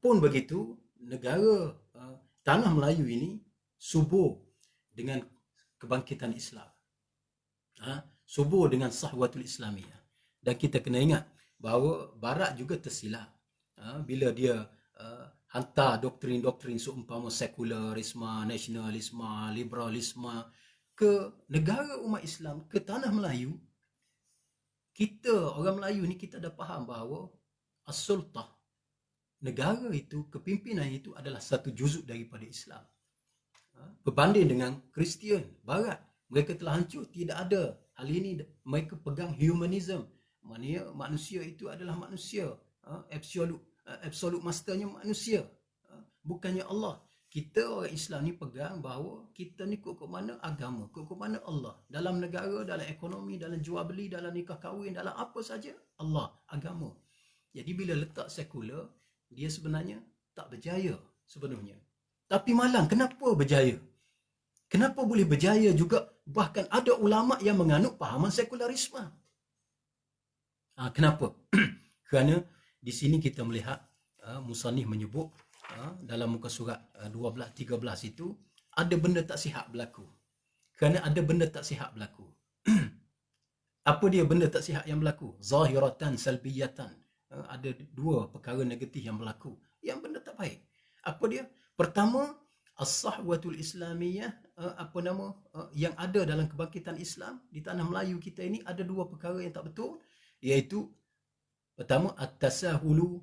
pun begitu, negara tanah Melayu ini subur dengan kebangkitan Islam, subur dengan sahwatul Islamiyah. Dan kita kena ingat bahawa Barat juga tersilap bila dia hantar doktrin-doktrin seumpama sekularisme, nasionalisme, liberalisme ke negara umat Islam, ke tanah Melayu. Kita orang Melayu ni kita dah faham bahawa as-sultah, negara itu, kepimpinan itu adalah satu juzuk daripada Islam. Berbanding dengan Kristian Barat, mereka telah hancur, tidak ada hal ini. Mereka pegang humanism, maknanya manusia itu adalah manusia, absolute masternya manusia, bukannya Allah. Kita orang Islam ni pegang bahawa kita ni kok mana agama, kok mana Allah. Dalam negara, dalam ekonomi, dalam jual beli, dalam nikah kahwin, dalam apa saja, Allah, agama. Jadi bila letak sekular, dia sebenarnya tak berjaya sebenarnya. Tapi malang, kenapa berjaya? Kenapa boleh berjaya juga? Bahkan ada ulama yang menganut pahaman sekularisme. Kenapa? Kerana di sini kita melihat musannif menyebut dalam muka surat 12-13 itu ada benda tak sihat berlaku. Kerana ada benda tak sihat berlaku. Apa dia benda tak sihat yang berlaku? Zahiratan salbiyatan. Ada dua perkara negatif yang berlaku, yang benda tak baik. Apa dia? Pertama, as-sahwatul islamiyah, yang ada dalam kebangkitan Islam di tanah Melayu kita ini, ada dua perkara yang tak betul, iaitu pertama, at-tasahulu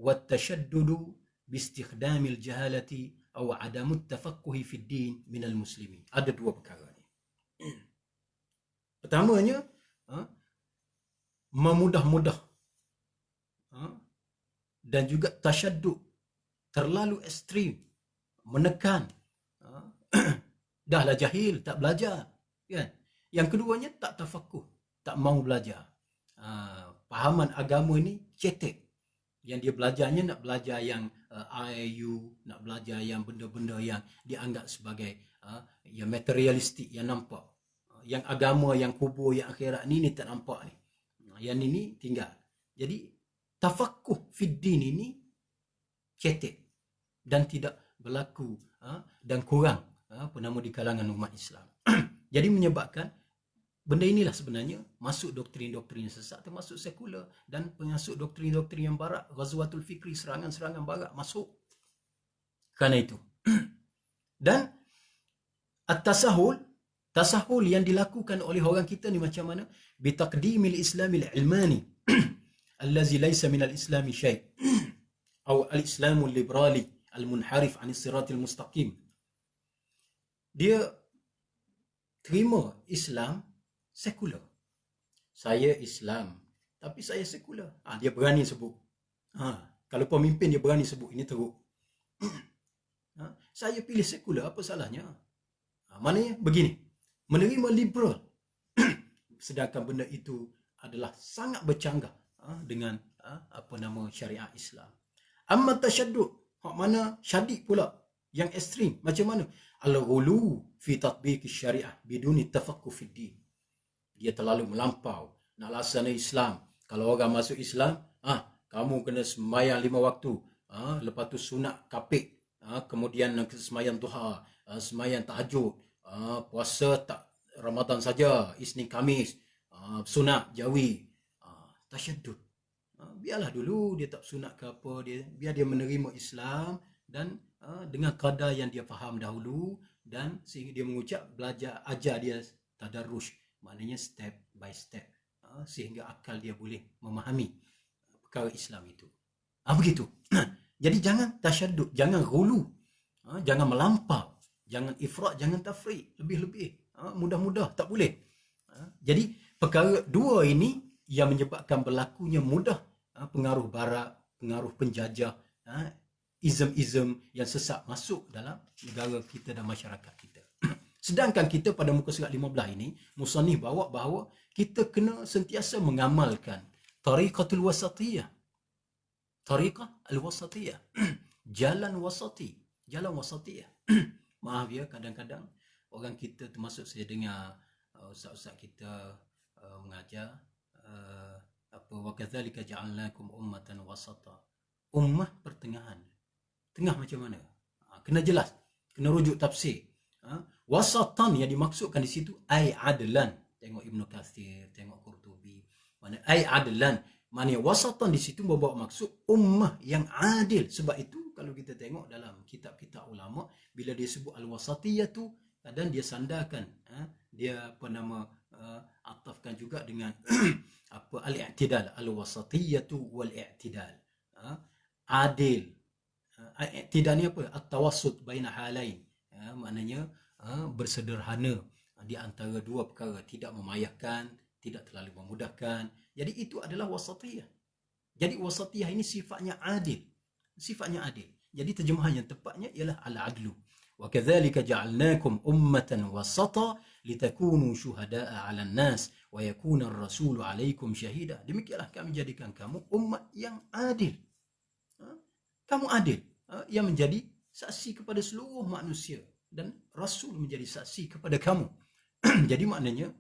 wat-tashaddudu bi-istikhdamil jahalati aw adamut tafaqquhi fid din minal muslimin. Ada dua perkara ni. Pertamanya, memudah-mudah dan juga tasyaddud, terlalu ekstrim, menekan. Dahlah jahil, tak belajar, kan? Yang keduanya tak tafakuh, tak mau belajar. Pahaman agama ni cetek. Yang dia belajarnya nak belajar yang IIU, nak belajar yang benda-benda yang dianggap sebagai yang materialistik, yang nampak. Yang agama, yang kubur, yang akhirat ni tak nampak ni. Yang ini tinggal. Jadi tafakuh fid din ini cetek dan tidak berlaku dan kurang di kalangan umat Islam. Jadi menyebabkan benda inilah sebenarnya masuk doktrin-doktrin sesat, termasuk sekular, dan masuk doktrin-doktrin yang barat, ghazwatul fikri, serangan-serangan barat masuk kerana itu. Dan at-tasahul, tasahul yang dilakukan oleh orang kita ni macam mana? Bitaqdimil islamil ilmani allazi laysa minal islami syai' atau al-islamul liberali al-munharif 'anis siratil mustaqim. Dia terima Islam sekular. saya Islam, tapi saya sekular. Dia berani sebut. Kalau pemimpin dia berani sebut, ini teruk. Saya pilih sekular, apa salahnya? Maknanya begini, menerima liberal, sedangkan benda itu adalah sangat bercanggah dengan syariat Islam. Amma tasyaddud, hak mana syadid pula, yang ekstrim. Macam mana? Al-ghulu fi tatbiq syariah biduni tafaqquh fi din. Dia terlalu melampau nak laksana Islam. Kalau orang masuk Islam, kamu kena sembahyang 5 waktu, lepas tu sunat kapik, kemudian sembahyang duha, sembahyang tahajud, puasa tak Ramadan saja, Isnin Khamis, sunat jawi. Tasyaddud. Biarlah dulu dia tak sunat ke apa, biar dia menerima Islam dan dengan kadar yang dia faham dahulu, dan sehingga dia mengucap, belajar, ajar dia tadarrush, maknanya step by step, sehingga akal dia boleh memahami perkara Islam itu. Begitu. Jadi jangan tasyaddud, jangan ghulu, jangan melampau, jangan ifrat, jangan tafriq, lebih-lebih, mudah-mudah, tak boleh. Jadi perkara dua ini yang menyebabkan berlakunya mudah pengaruh barat, pengaruh penjajah, izm-izm yang sesat masuk dalam negara kita dan masyarakat kita. Sedangkan kita pada muka surat 15 ini, musannif bawa bahawa kita kena sentiasa mengamalkan tariqatul wasatiyah. Tariqah al-wasatiyah. Jalan wasati. Jalan wasatiyah. Maaf ya, kadang-kadang orang kita, termasuk saya dengar ustaz-ustaz kita mengajar, wa kadzalika ja'alnakum ummatan wasata. Ummah pertengahan. Tengah macam mana? Kena jelas. Kena rujuk tafsir. Wasatan yang dimaksudkan di situ ai adlan. Tengok Ibnu Katsir, tengok Qurtubi. Mana ai adlan, maknanya wasatan di situ membawa maksud ummah yang adil. Sebab itu kalau kita tengok dalam kitab-kitab ulama, bila dia sebut al-wasatiyah tu, dan dia sandarkan, dia atafkan juga dengan al-i'tidal, al-wasatiyatu wal-i'tidal. Adil. I'tidal ni apa? At-tawassut baina halain. Maknanya bersederhana di antara dua perkara, tidak memayahkan, tidak terlalu memudahkan. Jadi itu adalah wasatiyah. Jadi wasatiyah ini sifatnya adil. Sifatnya adil. Jadi terjemahan yang tepatnya ialah al-adlu. Wa kadzalika ja'alnakum ummatan wasata litakunu syuhada'a 'alan nas wa yakuna ar-rasulu 'alaikum syahida. Demikianlah kami jadikan kamu umat yang adil. Kamu adil, yang menjadi saksi kepada seluruh manusia, dan Rasul menjadi saksi kepada kamu. Jadi maknanya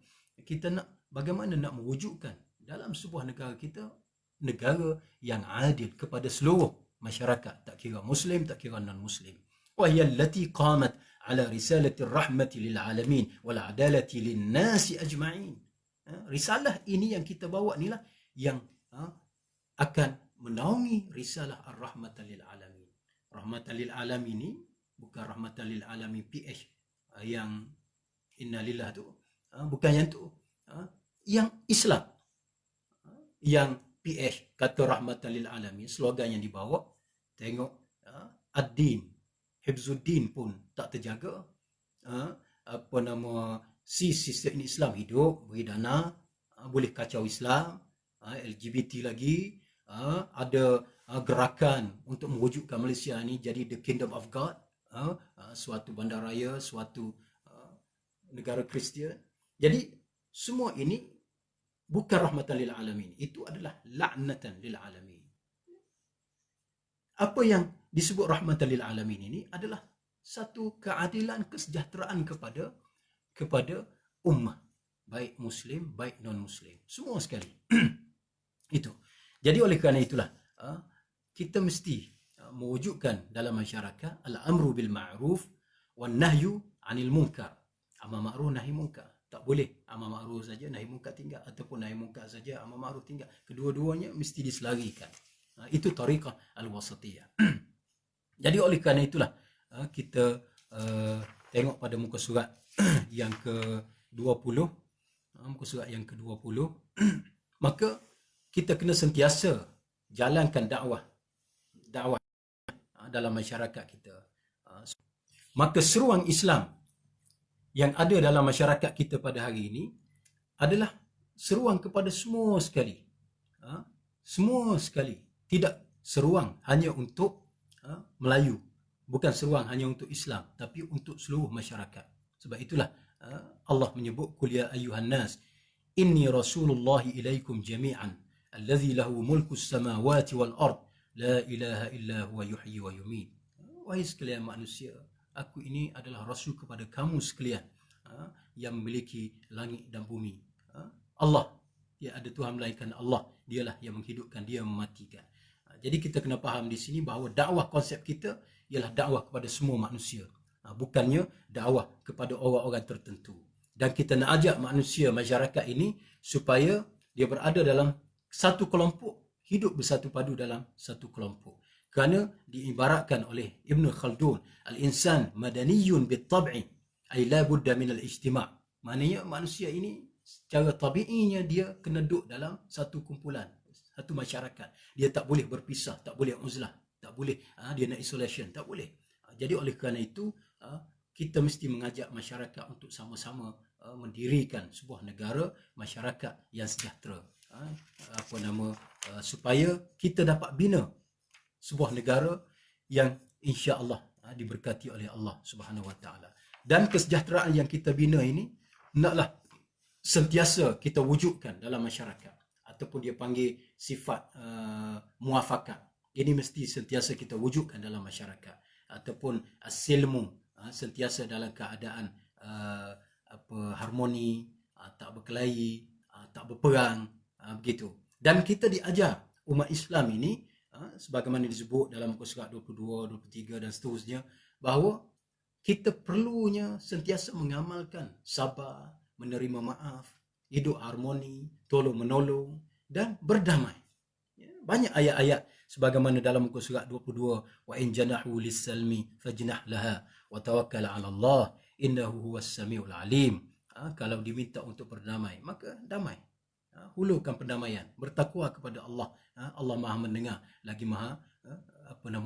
kita nak, bagaimana nak mewujudkan dalam sebuah negara kita, negara yang adil kepada seluruh masyarakat, tak kira Muslim, tak kira non-Muslim. Wahiyya allati qamat ala risalati rahmati lil alamin wal adalati lin nasi ajma'in. Risalah ini yang kita bawa inilah yang akan menaungi risalah ar-rahmatan lil alamin. Rahmatan lil alamin ini bukan rahmatan lil alamin PH yang innalillah tu, bukan yang tu, yang Islam, yang PH kata rahmatan lil alamin, slogan yang dibawa. Tengok ad-din, hifzuddin pun tak terjaga. Sistem Islam hidup, beri dana, boleh kacau Islam, LGBT lagi, ada gerakan untuk mewujudkan Malaysia ni jadi the kingdom of God, suatu bandaraya, suatu negara Kristian. Jadi semua ini bukan rahmatan lil alamin, itu adalah la'natan lil alamin. Apa yang disebut rahmatan lil alamin ini adalah satu keadilan, kesejahteraan kepada ummah, baik muslim, baik non-muslim, semua sekali. Itu. Jadi oleh kerana itulah kita mesti mewujudkan dalam masyarakat al-amru bil ma'ruf wan nahyu 'anil munkar. Amar ma'ruf nahi munkar. Tak boleh amar ma'ruf saja, nahi munkar tinggal, ataupun nahi munkar saja, amar ma'ruf tinggal. Kedua-duanya mesti diselarikan. Itu tariqah al-wasatiyah. Jadi oleh kerana itulah kita tengok pada muka surat yang ke-20, muka surat yang ke-20, maka kita kena sentiasa jalankan dakwah dalam masyarakat kita. Maka seruan Islam yang ada dalam masyarakat kita pada hari ini adalah seruang kepada semua sekali. Semua sekali. Tidak seruang hanya untuk Melayu. Bukan seruang hanya untuk Islam, tapi untuk seluruh masyarakat. Sebab itulah Allah menyebut, qul ya ayyuhan nas inni rasulullahi ilaikum jami'an alladhi lahu mulkus samawati wal ard la ilaha illa huwa yuhyi wa yumiit. Wahai sekalian manusia, aku ini adalah rasul kepada kamu sekalian, yang memiliki langit dan bumi. Allah, dia ada Tuhan melainkan Allah, dialah yang menghidupkan, dia mematikan. Jadi kita kena faham di sini bahawa dakwah, konsep kita ialah dakwah kepada semua manusia, bukannya dakwah kepada orang-orang tertentu. Dan kita nak ajak manusia, masyarakat ini supaya dia berada dalam satu kelompok, hidup bersatu padu dalam satu kelompok. Kerana diibaratkan oleh Ibn Khaldun, al-insan madaniyun bit-tab'i ay la budda min al-ijtima'. Maknanya manusia ini secara tabiinya dia kena duduk dalam satu kumpulan, satu masyarakat. Dia tak boleh berpisah, tak boleh uzlah, tak boleh dia nak isolation, tak boleh. Jadi oleh kerana itu kita mesti mengajak masyarakat untuk sama-sama mendirikan sebuah negara, masyarakat yang sejahtera. Supaya kita dapat bina sebuah negara yang insya-Allah diberkati oleh Allah Subhanahu Wa Taala. Dan kesejahteraan yang kita bina ini naklah sentiasa kita wujudkan dalam masyarakat, ataupun dia panggil sifat muafakat. Ini mesti sentiasa kita wujudkan dalam masyarakat, ataupun as-silmu, sentiasa dalam keadaan harmoni, tak berkelahi, tak berperang, begitu. Dan kita diajar umat Islam ini, sebagaimana disebut dalam muka surat 22, 23 dan seterusnya, bahawa kita perlunya sentiasa mengamalkan sabar, menerima maaf, hidup harmoni, tolong menolong dan berdamai. Banyak ayat-ayat sebagaimana dalam muka surat 22, wa in janahu lis-salmi fajnah laha wa tawakkal 'ala Allah innahu huwas samiul alim. Kalau diminta untuk berdamai, maka damai. Hulurkan perdamaian, bertakwa kepada Allah. Allah Maha mendengar, lagi Maha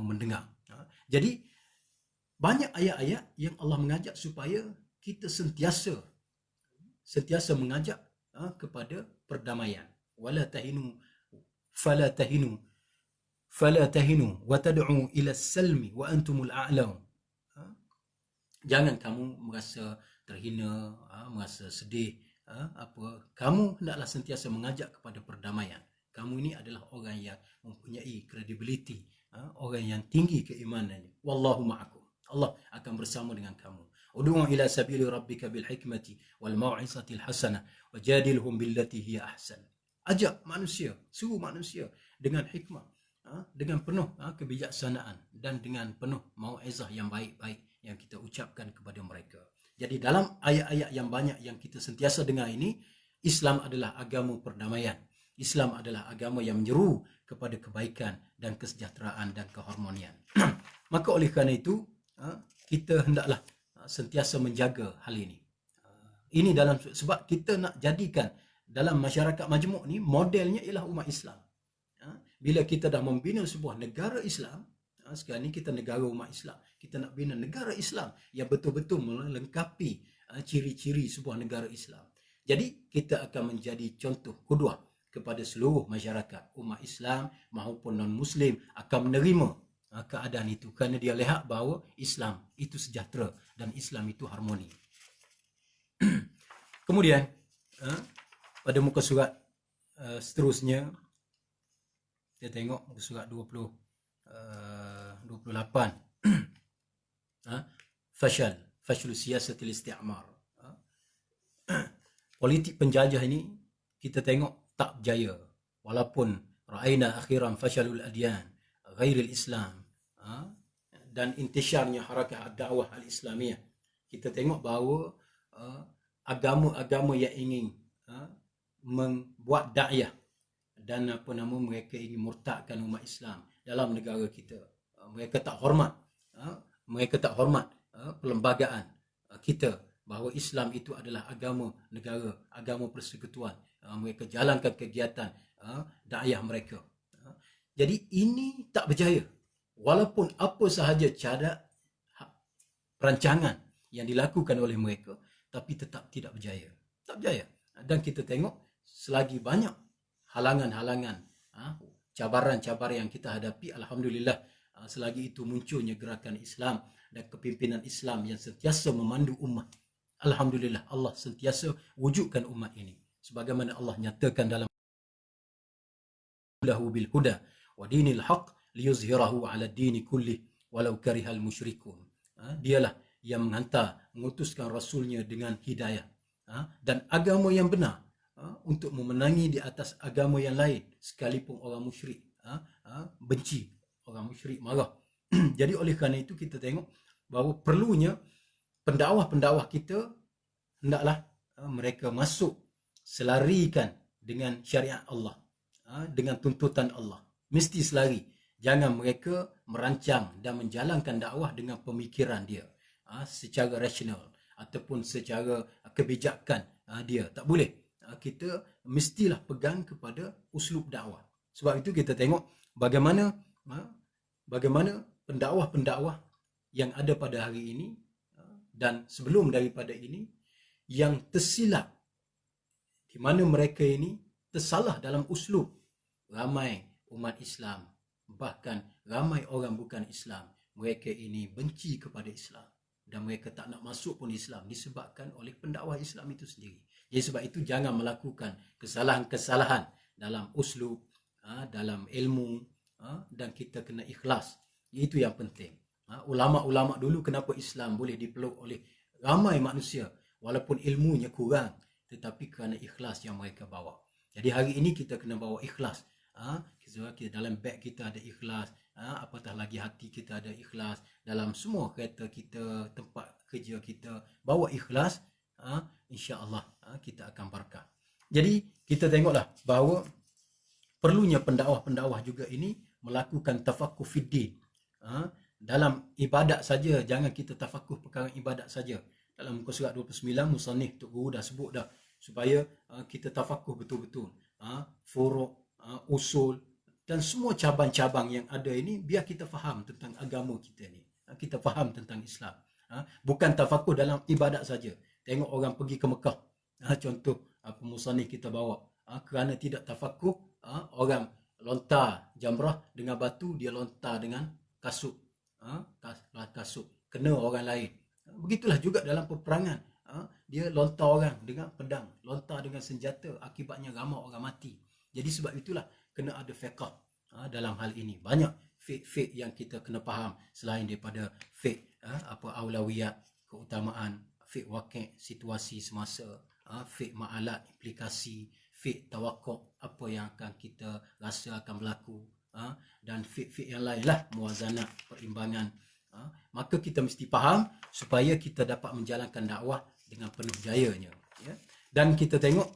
mendengar. Jadi banyak ayat-ayat yang Allah mengajak supaya kita sentiasa mengajak kepada perdamaian. Wala tahinu fala tahinu wa tad'u ila as-salmi wa antumul a'laun. Jangan kamu merasa terhina, merasa sedih, kamu hendaklah sentiasa mengajak kepada perdamaian. Kamu ini adalah orang yang mempunyai credibility, orang yang tinggi keimanannya. Wallahu ma'akum. Allah akan bersama dengan kamu. Ud'u ila sabili rabbika bil hikmati wal mau'izatil hasanah wajadilhum billati hiya ahsan. Ajak manusia, suruh manusia dengan hikmah, dengan penuh kebijaksanaan dan dengan penuh mau'izah yang baik-baik yang kita ucapkan kepada mereka. Jadi dalam ayat-ayat yang banyak yang kita sentiasa dengar ini, Islam adalah agama perdamaian. Islam adalah agama yang menyeru kepada kebaikan dan kesejahteraan dan keharmonian. Maka oleh kerana itu, kita hendaklah sentiasa menjaga hal ini. Ini dalam sebab kita nak jadikan dalam masyarakat majmuk ni modelnya ialah umat Islam. Bila kita dah membina sebuah negara Islam, sekarang ni kita negara umat Islam, kita nak bina negara Islam yang betul-betul melengkapi ciri-ciri sebuah negara Islam. Jadi kita akan menjadi contoh qudwah kepada seluruh masyarakat umat Islam maupun non-Muslim akan menerima keadaan itu, kerana dia lihat bahawa Islam itu sejahtera dan Islam itu harmoni. Kemudian pada muka surat seterusnya kita tengok muka surat 28. Fashlu siyasatil isti'mar. Politik penjajah ini kita tengok tak berjaya, walaupun ra'ayna akhiran fashalul adyan ghairil Islam dan intisharnya harakah ad-da'wah al-islamiyah. Kita tengok bahawa agama-agama yang ingin membuat dakwah dan mereka ingin murtadkan umat Islam dalam negara kita. Mereka tak hormat perlembagaan kita, bahawa Islam itu adalah agama negara, agama persekutuan. Mereka jalankan kegiatan dakwah mereka. Jadi ini tak berjaya. Walaupun apa sahaja cara perancangan yang dilakukan oleh mereka, tapi tetap tidak berjaya. Tak berjaya. Dan kita tengok selagi banyak halangan-halangan, cabaran-cabaran yang kita hadapi, alhamdulillah, selagi itu munculnya gerakan Islam dan kepimpinan Islam yang sentiasa memandu umat, alhamdulillah Allah sentiasa wujudkan umat ini sebagaimana Allah nyatakan dalam lahu bil huda wa dinil haq liyuzhirahu ala dini kullih walau karihal musyrikun. Dialah yang mengutuskan rasulnya dengan hidayah dan agama yang benar untuk memenangi di atas agama yang lain sekalipun orang musyrik benci, orang musyrik marah. Jadi oleh kerana itu kita tengok bahawa perlunya pendakwah-pendakwah kita hendaklah mereka masuk selarikan dengan syariat Allah, dengan tuntutan Allah. Mesti selari. Jangan mereka merancang dan menjalankan dakwah dengan pemikiran dia secara rasional ataupun secara kebijakan dia. Tak boleh. Kita mestilah pegang kepada uslub dakwah. Sebab itu kita tengok bagaimana pendakwah-pendakwah yang ada pada hari ini dan sebelum daripada ini yang tersilap, di mana mereka ini tersalah dalam uslub. Ramai umat Islam, bahkan ramai orang bukan Islam, mereka ini benci kepada Islam dan mereka tak nak masuk pun Islam disebabkan oleh pendakwah Islam itu sendiri. Jadi sebab itu jangan melakukan kesalahan-kesalahan dalam uslub, dalam ilmu, dan kita kena ikhlas. Itu yang penting. Ulama-ulama dulu kenapa Islam boleh dipeluk oleh ramai manusia walaupun ilmunya kurang, tetapi kerana ikhlas yang mereka bawa. Jadi hari ini kita kena bawa ikhlas. Kita dalam beg kita ada ikhlas, apatah lagi hati kita ada ikhlas, dalam semua kereta kita, tempat kerja kita bawa ikhlas, insya-Allah kita akan barakah. Jadi kita tengoklah bahawa perlunya pendakwah-pendakwah juga ini melakukan tafaqquh fiddin. Dalam ibadat saja, jangan kita tafaqquh perkara ibadat saja. Dalam muka surat 29 musannif Tok Guru dah sebut dah supaya kita tafaqquh betul-betul furu', usul dan semua cabang-cabang yang ada ini, biar kita faham tentang agama kita ni. Kita faham tentang Islam. Bukan tafaqquh dalam ibadat saja. Tengok orang pergi ke Mekah. Contoh musannif kita bawa. Kerana tidak tafaqquh, orang lontar jamrah dengan batu, dia lontar dengan kasut. Kasut kena orang lain. Begitulah juga dalam peperangan. Dia lontar orang dengan pedang, lontar dengan senjata, akibatnya ramai orang mati. Jadi sebab itulah kena ada fiqh dalam hal ini. Banyak fiqh yang kita kena faham selain daripada fiqh aulawiyat, keutamaan, fiqh waqi', situasi semasa, fiqh ma'alat, implikasi, fiqh tawakkuk, apa yang akan kita rasa akan berlaku, dan fiqh yang lain lah, muwazanah, perimbangan. Maka kita mesti faham supaya kita dapat menjalankan dakwah dengan penuh jayanya. Dan kita tengok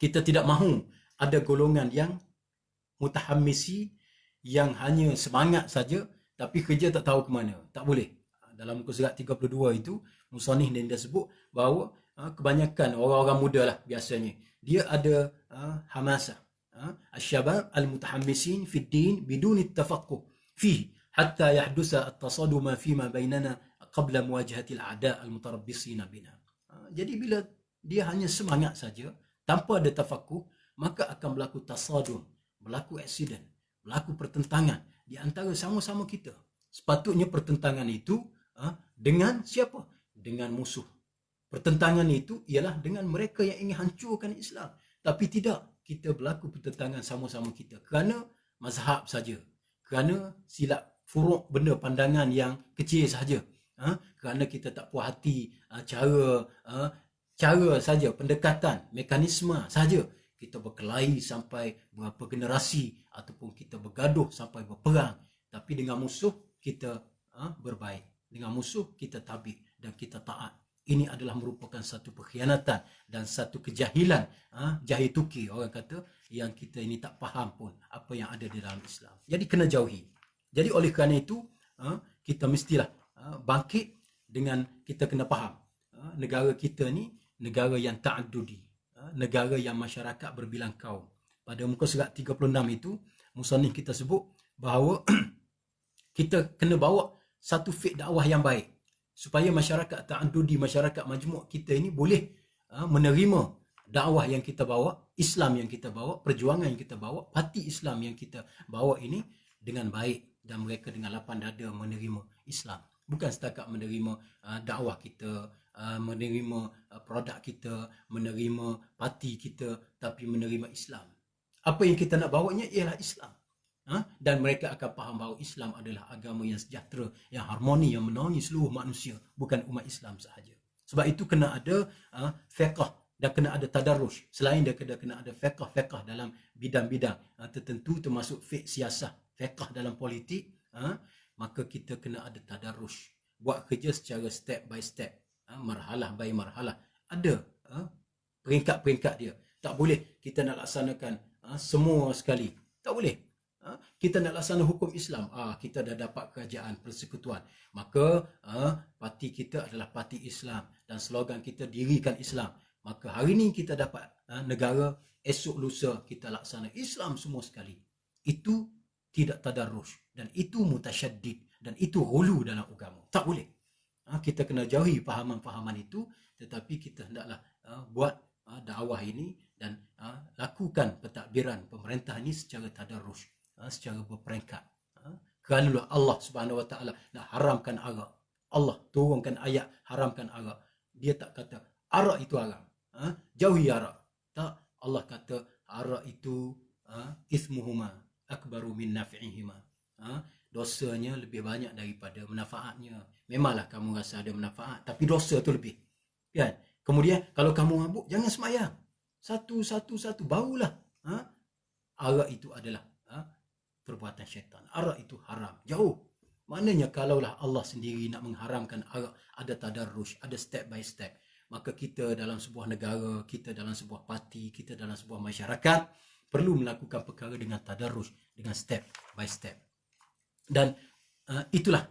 kita tidak mahu ada golongan yang mutahammisi, yang hanya semangat saja tapi kerja tak tahu ke mana. Tak boleh. Dalam muka surat 32 itu musannif dia sebut bahawa kebanyakan orang-orang muda lah biasanya, dia ada hamasah, asyabab al-mutahammisin fi din bidun at-tafaqquh fihi hatta yahdusa at-tasaduma fima bainana qabla muwajahati al-a'da al-mutarabbisina bina. Jadi bila dia hanya semangat saja tanpa ada tafaqquh, maka akan berlaku tasadum, berlaku aksiden, berlaku pertentangan di antara sama-sama kita. Sepatutnya pertentangan itu dengan siapa? Dengan musuh. Pertentangan itu ialah dengan mereka yang ingin hancurkan Islam. Tapi tidak, kita berlaku pertentangan sama-sama kita kerana mazhab saja, kerana silap furuk, benda pandangan yang kecil saja, kerana kita tak puas hati cara saja, pendekatan, mekanisme saja, kita berkelahi sampai berapa generasi ataupun kita bergaduh sampai berperang. Tapi dengan musuh kita berbaik, dengan musuh kita tabik dan kita taat. Ini adalah merupakan satu pengkhianatan dan satu kejahilan, jahil tuki orang kata, yang kita ini tak faham pun apa yang ada di dalam Islam. Jadi kena jauhi. Jadi oleh kerana itu kita mestilah bangkit dengan kita kena faham negara kita ni negara yang ta'addudi, negara yang masyarakat berbilang kaum. Pada muka surat 36 itu musannif kita sebut bahawa kita kena bawa satu fiqh dakwah yang baik supaya masyarakat ta'addudi, masyarakat majmuk kita ini boleh menerima dakwah yang kita bawa, Islam yang kita bawa, perjuangan yang kita bawa, parti Islam yang kita bawa ini dengan baik, dan mereka dengan lapang dada menerima Islam. Bukan setakat menerima dakwah kita, menerima produk kita, menerima parti kita, tapi menerima Islam. Apa yang kita nak bawanya ialah Islam. Dan mereka akan faham bahawa Islam adalah agama yang sejahtera, yang harmoni, yang menaungi seluruh manusia, bukan umat Islam sahaja. Sebab itu kena ada fiqh dan kena ada tadarrush. Selain daripada kena ada fiqh dalam bidang-bidang tertentu, termasuk fiqh siasah, fiqh dalam politik, maka kita kena ada tadarrush. Buat kerja secara step by step, marhalah by marhalah. Ada peringkat-peringkat dia. Tak boleh kita nak laksanakan semua sekali. Tak boleh. Kita nak laksana hukum Islam, kita dah dapat kerajaan persekutuan, maka parti kita adalah parti Islam dan slogan kita dirikan Islam. Maka hari ni kita dapat negara, esok lusa kita laksana Islam semua sekali. Itu tidak tadarrush, dan itu mutasyaddid, dan itu hulu dalam agama. Tak boleh. Kita kena jauhi fahaman-fahaman itu, tetapi kita hendaklah buat dakwah ini dan lakukan pentadbiran pemerintah ini secara tadarrush, secara berperingkat. Kerana Allah Subhanahu Wa Taala nak haramkan arak, Allah turunkan ayat haramkan arak. Dia tak kata arak itu haram, jauhi arak. Tak, Allah kata arak itu ismuhuma akbaru min naf'ihima. Dosanya lebih banyak daripada manfaatnya. Memanglah kamu rasa ada manfaat, tapi dosa tu lebih. Kan? Kemudian kalau kamu mabuk, jangan semayang. Satu, barulah. Arak itu adalah perbuatan syaitan. Arak itu haram. Jauh. Maknanya kalaulah Allah sendiri nak mengharamkan arak, ada tadarrush, ada step by step. Maka kita dalam sebuah negara, kita dalam sebuah parti, kita dalam sebuah masyarakat, perlu melakukan perkara dengan tadarrush, dengan step by step. Dan itulah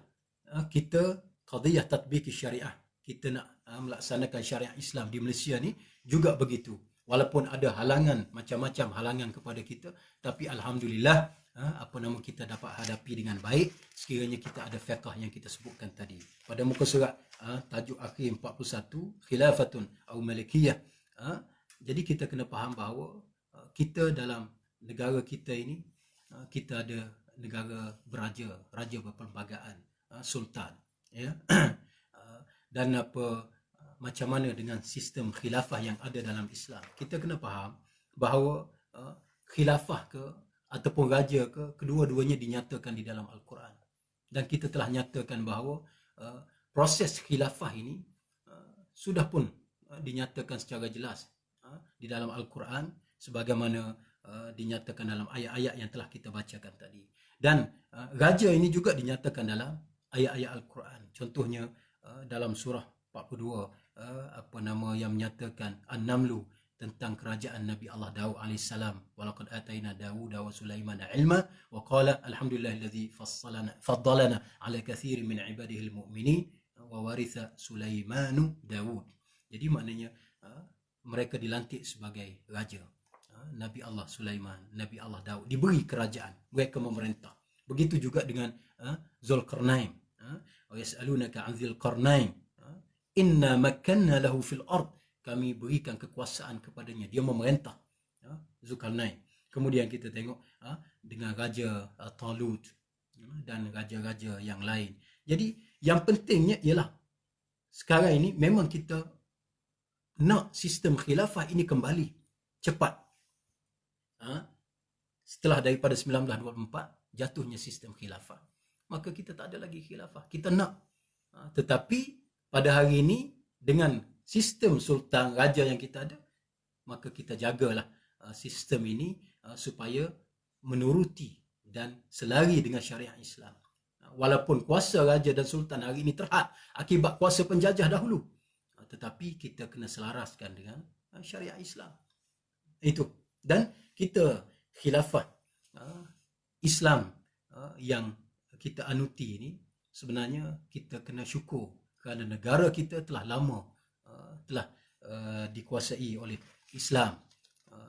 kita qadiyah tatbik syariah. Kita nak melaksanakan syariah Islam di Malaysia ni juga begitu. Walaupun ada halangan, macam-macam halangan kepada kita, tapi alhamdulillah kita dapat hadapi dengan baik sekiranya kita ada fiqh yang kita sebutkan tadi. Pada muka surat tajuk akhir 41, khilafatun atau malikiyah. Jadi kita kena faham bahawa kita dalam negara kita ini, kita ada negara beraja, raja berperlembagaan, sultan, ya. Dan macam mana dengan sistem khilafah yang ada dalam Islam. Kita kena faham bahawa khilafah ke ataupun raja ke, kedua-duanya dinyatakan di dalam Al-Quran. Dan kita telah nyatakan bahawa proses khilafah ini sudah pun dinyatakan secara jelas di dalam Al-Quran, sebagaimana dinyatakan dalam ayat-ayat yang telah kita bacakan tadi. Dan raja ini juga dinyatakan dalam ayat-ayat Al-Quran. Contohnya dalam surah 42 yang menyatakan An-Namlu tentang kerajaan Nabi Allah Daud alaihissalam. Walaqad atayna Dawuda wa Sulaimana ilma wa qala alhamdulillahillazi faddalana ala kathirin min ibadihi almu'minin wa waritha Sulaimanu Dawud. Jadi maknanya mereka dilantik sebagai raja. Nabi Allah Sulaiman, Nabi Allah Daud diberi kerajaan, mereka memerintah. Begitu juga dengan Zulkarnain. Wa yas'alunaka 'an Dzulqarnain inna makkanna lahu fil ard. Kami berikan kekuasaan kepadanya, dia memerintah. Zulkarnain. Kemudian kita tengok dengan raja Talut dan raja-raja yang lain. Jadi yang pentingnya ialah sekarang ini memang kita nak sistem khilafah ini kembali cepat. Setelah daripada 1924 jatuhnya sistem khilafah, maka kita tak ada lagi khilafah. Kita nak, tetapi pada hari ini dengan sistem sultan raja yang kita ada, maka kita jagalah sistem ini supaya menuruti dan selari dengan syariat Islam. Walaupun kuasa raja dan sultan hari ini terhad akibat kuasa penjajah dahulu, tetapi kita kena selaraskan dengan syariat Islam. Itu. Dan kita khilafah Islam yang kita anuti ini, sebenarnya kita kena syukur kerana negara kita telah lama dikuasai oleh Islam,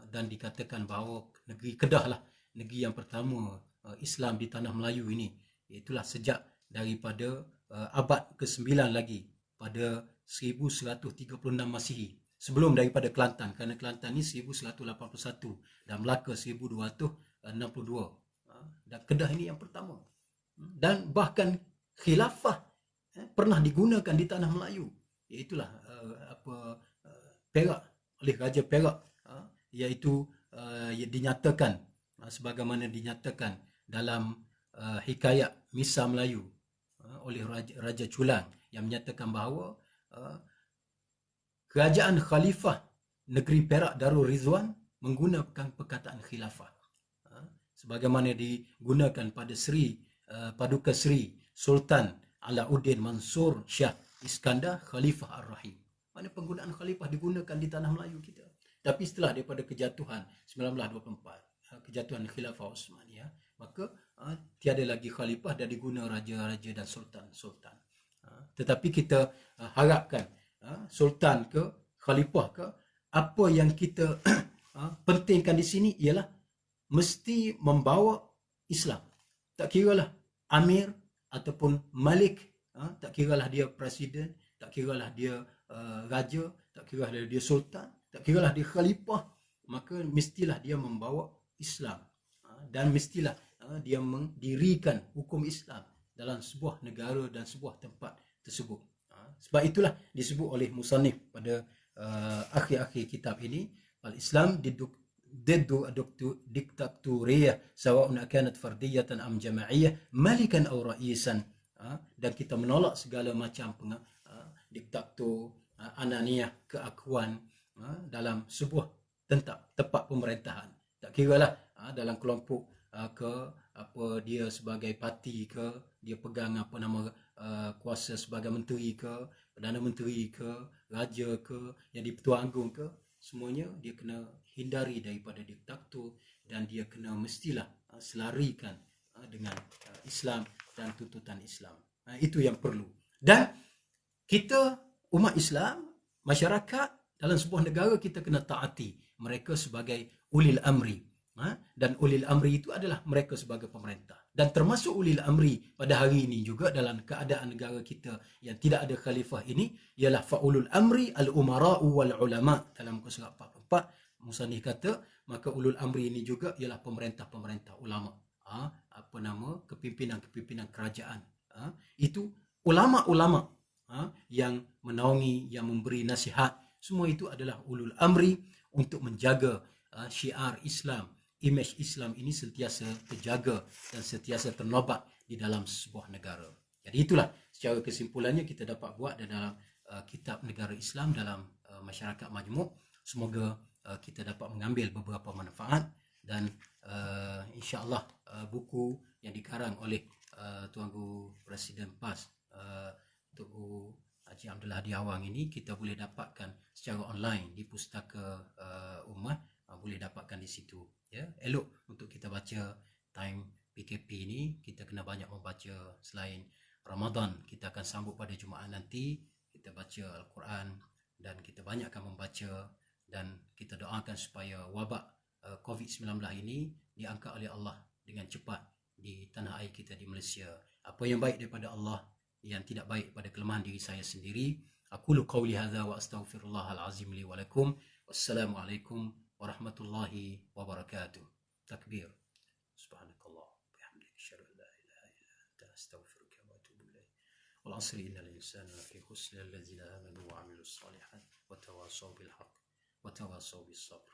dan dikatakan bahawa negeri Kedah lah negeri yang pertama Islam di tanah Melayu ini. Itulah sejak daripada abad ke-9 lagi pada 1136 Masihi. sebelum daripada Kelantan, kerana Kelantan ni 1181 dan Melaka 1262. Dan Kedah ini yang pertama. Dan bahkan khilafah pernah digunakan di tanah Melayu, iaitulah Perak, oleh Raja Perak, iaitu dinyatakan sebagaimana dinyatakan dalam hikayat Misa Melayu oleh Raja Culang, yang menyatakan bahawa kerajaan khalifah negeri Perak Darul Rizwan menggunakan perkataan khilafah, sebagaimana digunakan pada Paduka Seri Sultan Alauddin Mansur Shah Iskandar Khalifah Ar-Rahim. Mana penggunaan khalifah digunakan di tanah Melayu kita. Tapi setelah daripada kejatuhan 1924, kejatuhan Khilafah Osmaniyah, maka tiada lagi khalifah dan diguna raja-raja dan sultan-sultan. Tetapi kita harapkan sultan ke khalifah ke, apa yang kita pentingkan di sini ialah mesti membawa Islam. Tak kiralah amir ataupun malik, tak kiralah dia presiden, tak kiralah dia raja, tak kiralah dia sultan, tak kiralah dia khalifah, maka mestilah dia membawa Islam, dan mestilah dia mendirikan hukum Islam dalam sebuah negara dan sebuah tempat tersebut. Sebab itulah disebut oleh musannif pada akhir-akhir kitab ini, al-Islam diddu diktatoriyah sawa'un kanat fardiyatan am jama'iyah malikan aw ra'isan. Dan kita menolak segala macam diktator, ananiyah, keakuan dalam sebuah tempat pemerintahan. Tak kiralah dalam kelompok ke apa dia sebagai parti ke, dia pegang kuasa sebagai menteri ke, perdana menteri ke, raja ke, jadi Pertua Agong ke, semuanya dia kena hindari daripada diktator, dan dia kena mestilah selarikan dengan Islam dan tuntutan Islam. Itu yang perlu. Dan kita umat Islam, masyarakat dalam sebuah negara, kita kena taati mereka sebagai ulil amri. Dan ulil amri itu adalah mereka sebagai pemerintah. Dan termasuk ulil amri pada hari ini juga dalam keadaan negara kita yang tidak ada khalifah ini, ialah fa'ulul amri al-umara'u wal-ulama. Dalam muka surat 44, musannif kata, maka ulul amri ini juga ialah pemerintah-pemerintah ulama. Kepimpinan-kepimpinan kerajaan. Itu ulama-ulama yang menaungi, yang memberi nasihat. Semua itu adalah ulul amri untuk menjaga syiar Islam, imej Islam ini sentiasa terjaga dan sentiasa ternobat di dalam sebuah negara. Jadi itulah secara kesimpulannya kita dapat buat dalam kitab Negara Islam dalam masyarakat majmuk. Semoga kita dapat mengambil beberapa manfaat, dan insya-Allah buku yang dikarang oleh Tuanku Presiden PAS Tuanku Haji Abdul Hadi Awang ini kita boleh dapatkan secara online di Pustaka Ummah, boleh dapatkan di situ. Ya, elok untuk kita baca time PKP ini. Kita kena banyak membaca. Selain Ramadan, kita akan sambut pada Jumaat nanti, kita baca Al-Quran dan kita banyakkan membaca, dan kita doakan supaya wabak COVID-19 ini diangkat oleh Allah dengan cepat di tanah air kita di Malaysia. Apa yang baik daripada Allah, yang tidak baik pada kelemahan diri saya sendiri. Aqulu qawli hadza wa astaghfirullahal azim li wa lakum. Wassalamualaikum warahmatullahi wabarakatuh. Takbir. Subhanakallah bihamdik asyhadu an la ilaha illa anta astaghfiruka wa atubu ilaik. Wal 'asri innal insana lafi khusr illa allazina amanu wa 'amilus solihat wa tawassaw bil haqq wa tawassaw bis sabr.